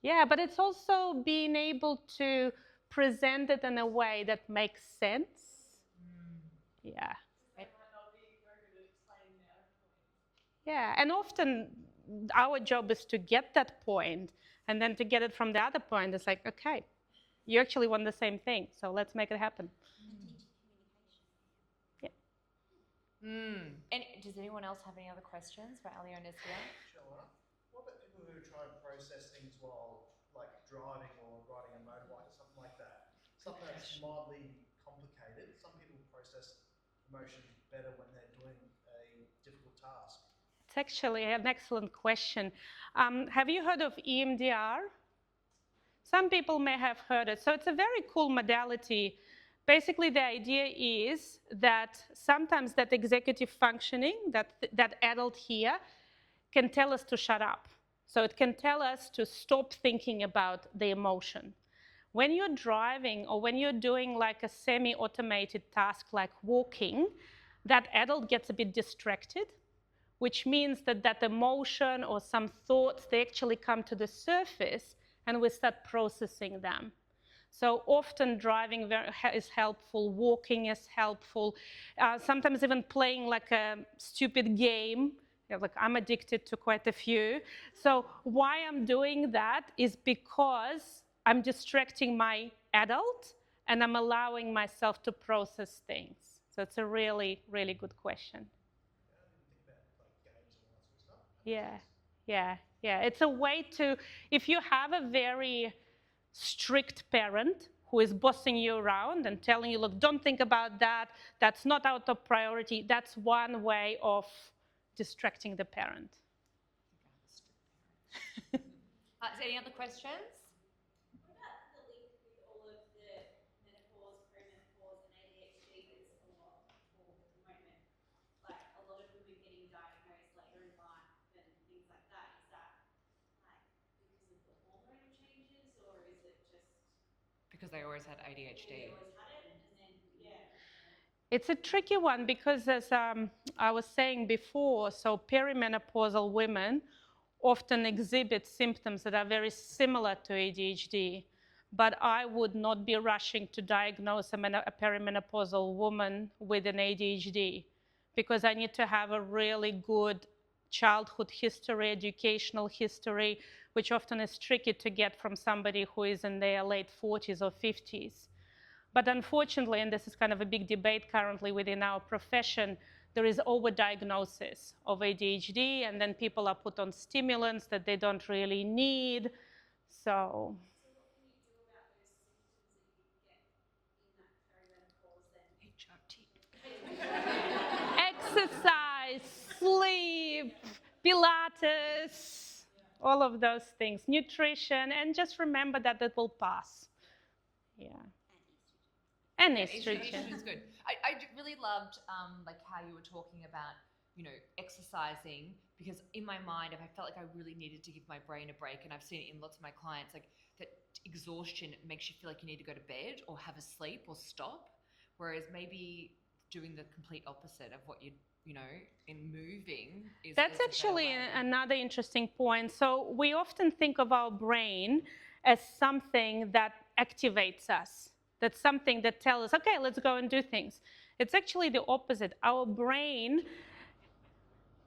Yeah, but it's also being able to present it in a way that makes sense. Yeah. Yeah, and often our job is to get that point, and then to get it from the other point, it's like, okay, you actually want the same thing, so let's make it happen. And teaching communication. Yeah. And does anyone else have any other questions for Alyona's here? Sure. What about people who try and process things while, like, driving or riding a motorbike or something like that? Something that's mildly complicated. Some people process emotions better when they're doing a difficult task. It's actually an excellent question. Have you heard of EMDR? Some people may have heard it. So it's a very cool modality. Basically, the idea is that sometimes that executive functioning, that adult here, can tell us to shut up. So it can tell us to stop thinking about the emotion. When you're driving or when you're doing like a semi-automated task like walking, that adult gets a bit distracted, which means that that emotion or some thoughts, they actually come to the surface and we start processing them. So often driving is helpful, walking is helpful, sometimes even playing like a stupid game. Like I'm addicted to quite a few. So why I'm doing that is because I'm distracting my adult and I'm allowing myself to process things. So it's a really, really good question. Yeah. It's a way to, if you have a very strict parent who is bossing you around and telling you, look, don't think about that, that's not our top priority, that's one way of distracting the parent. Any other questions? What about the link with all of the menopause, perimenopause, and ADHD because they always had ADHD. It's a tricky one because, as I was saying before, so perimenopausal women often exhibit symptoms that are very similar to ADHD, but I would not be rushing to diagnose a perimenopausal woman with an ADHD because I need to have a really good childhood history, educational history, which often is tricky to get from somebody who is in their late 40s or 50s. But unfortunately, and this is kind of a big debate currently within our profession, there is overdiagnosis of ADHD, and then people are put on stimulants that they don't really need. So what can you do about those symptoms that you get in that perimenopause then? exercise, sleep, Pilates, all of those things, nutrition, and just remember that it will pass. Yeah. And estrogen. Estrogen is good. I really loved like how you were talking about, exercising, because in my mind, I felt like I really needed to give my brain a break, and I've seen it in lots of my clients, like that exhaustion makes you feel like you need to go to bed or have a sleep or stop, whereas maybe doing the complete opposite of what in moving is. That's actually another interesting point. So we often think of our brain as something that activates us. That's something that tells us, okay, let's go and do things. It's actually the opposite. Our brain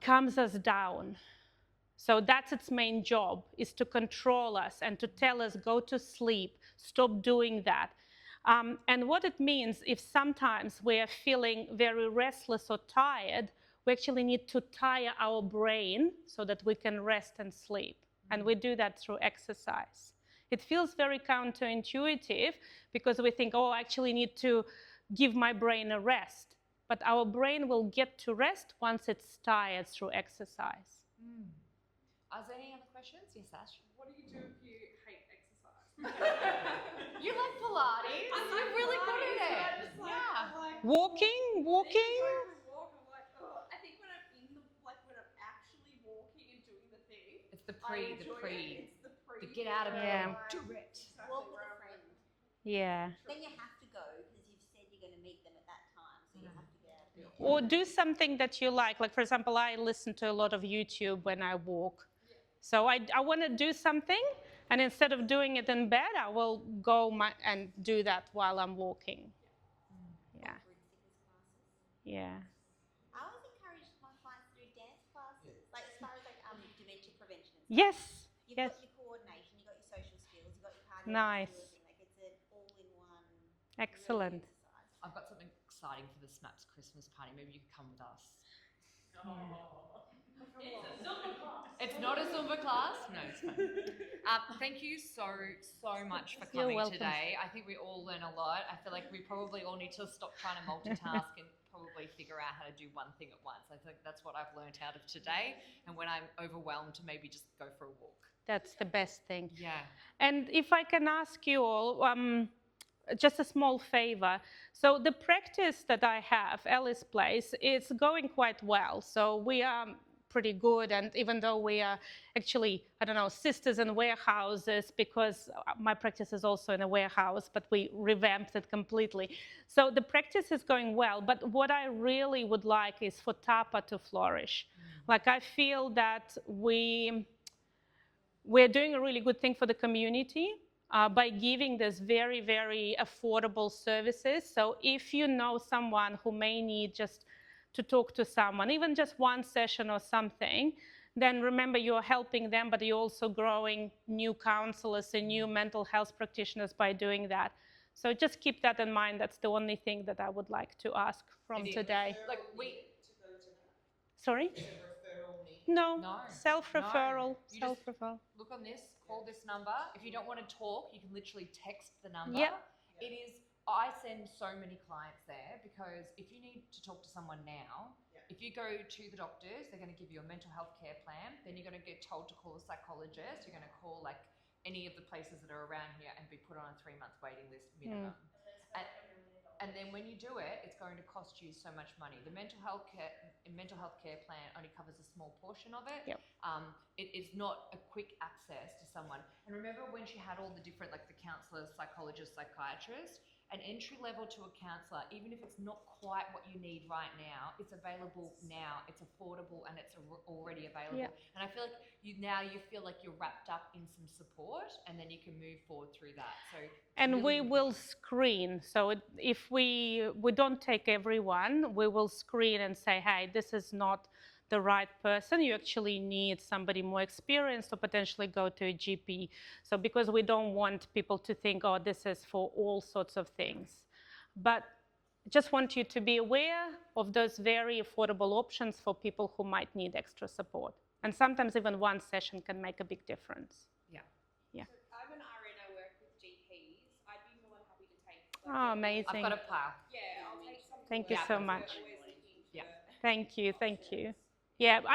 calms us down. So that's its main job, is to control us and to tell us, go to sleep, stop doing that. And what it means, if sometimes we are feeling very restless or tired, we actually need to tire our brain so that we can rest and sleep. And we do that through exercise. It feels very counterintuitive because we think, oh, I actually need to give my brain a rest. But our brain will get to rest once it's tired through exercise. Are there any other questions? Yes, Ash. What do you do if you hate exercise? You like Pilates? I'm really good at it. Walking. I think when I'm when I'm actually walking and doing the thing, it's the pre. It's the get out of bed. Yeah. Do it. Walk with a friend. Yeah. Then you have to go because you've said you're going to meet them at that time, so you have to get out of bed. Or do something that you like. Like, for example, I listen to a lot of YouTube when I walk. So I want to do something, and instead of doing it in bed, I will go and do that while I'm walking. Yeah. Yeah. I always encourage my clients to do dance classes, like as far as dementia prevention. Yes. You've got your coordination, you've got your social skills, you've got your cardiovascular thing. Like it's an all-in-one. Excellent. Exercise. I've got something exciting for the SMAPS Christmas party. Maybe you could come with us. It's a Zumba class. It's not a Zumba class. No, it's fine. Thank you so much for coming today. I think we all learn a lot. I feel like we probably all need to stop trying to multitask and probably figure out how to do one thing at once. I think that's what I've learned out of today. And when I'm overwhelmed, to maybe just go for a walk. That's the best thing. Yeah. And if I can ask you all, just a small favor. So the practice that I have, Alice Place, is going quite well. So we are pretty good, and even though we are actually, sisters in warehouses, because my practice is also in a warehouse, but we revamped it completely. So the practice is going well, but what I really would like is for TAPA to flourish. Like, I feel that we're doing a really good thing for the community by giving this very, very affordable services. So if you know someone who may need just to talk to someone, even just one session or something, then remember you're helping them, but you're also growing new counselors and new mental health practitioners by doing that. So just keep that in mind. That's the only thing that I would like to ask from today. Like Sorry? No, self-referral. Self-referral. Look on this, call this number. If you don't want to talk, you can literally text the number. Yep. It is, I send so many clients there because if you need to talk to someone now, if you go to the doctors, they're going to give you a mental health care plan. Then you're going to get told to call a psychologist. You're going to call like any of the places that are around here and be put on a 3-month waiting list minimum. And then when you do it, it's going to cost you so much money. The mental health care plan only covers a small portion of it. Yep. It is not a quick access to someone. And remember when she had all the different, like the counselors, psychologists, psychiatrists, an entry level to a counsellor, even if it's not quite what you need right now, it's available now, it's affordable, and it's already available. Yeah. And I feel like you feel like you're wrapped up in some support, and then you can move forward through that. So and really we will screen. So if we don't take everyone, we will screen and say, hey, this is not the right person. You actually need somebody more experienced or potentially go to a GP. So because we don't want people to think, oh, this is for all sorts of things. But just want you to be aware of those very affordable options for people who might need extra support. And sometimes even one session can make a big difference. Yeah. Yeah. So I'm an RN, I work with GPs. I'd be more than happy to take. Oh, amazing. I've got a pile. Yeah, I'll take some. Thank you so much. We're always looking for Thank you. Thank you. Yeah.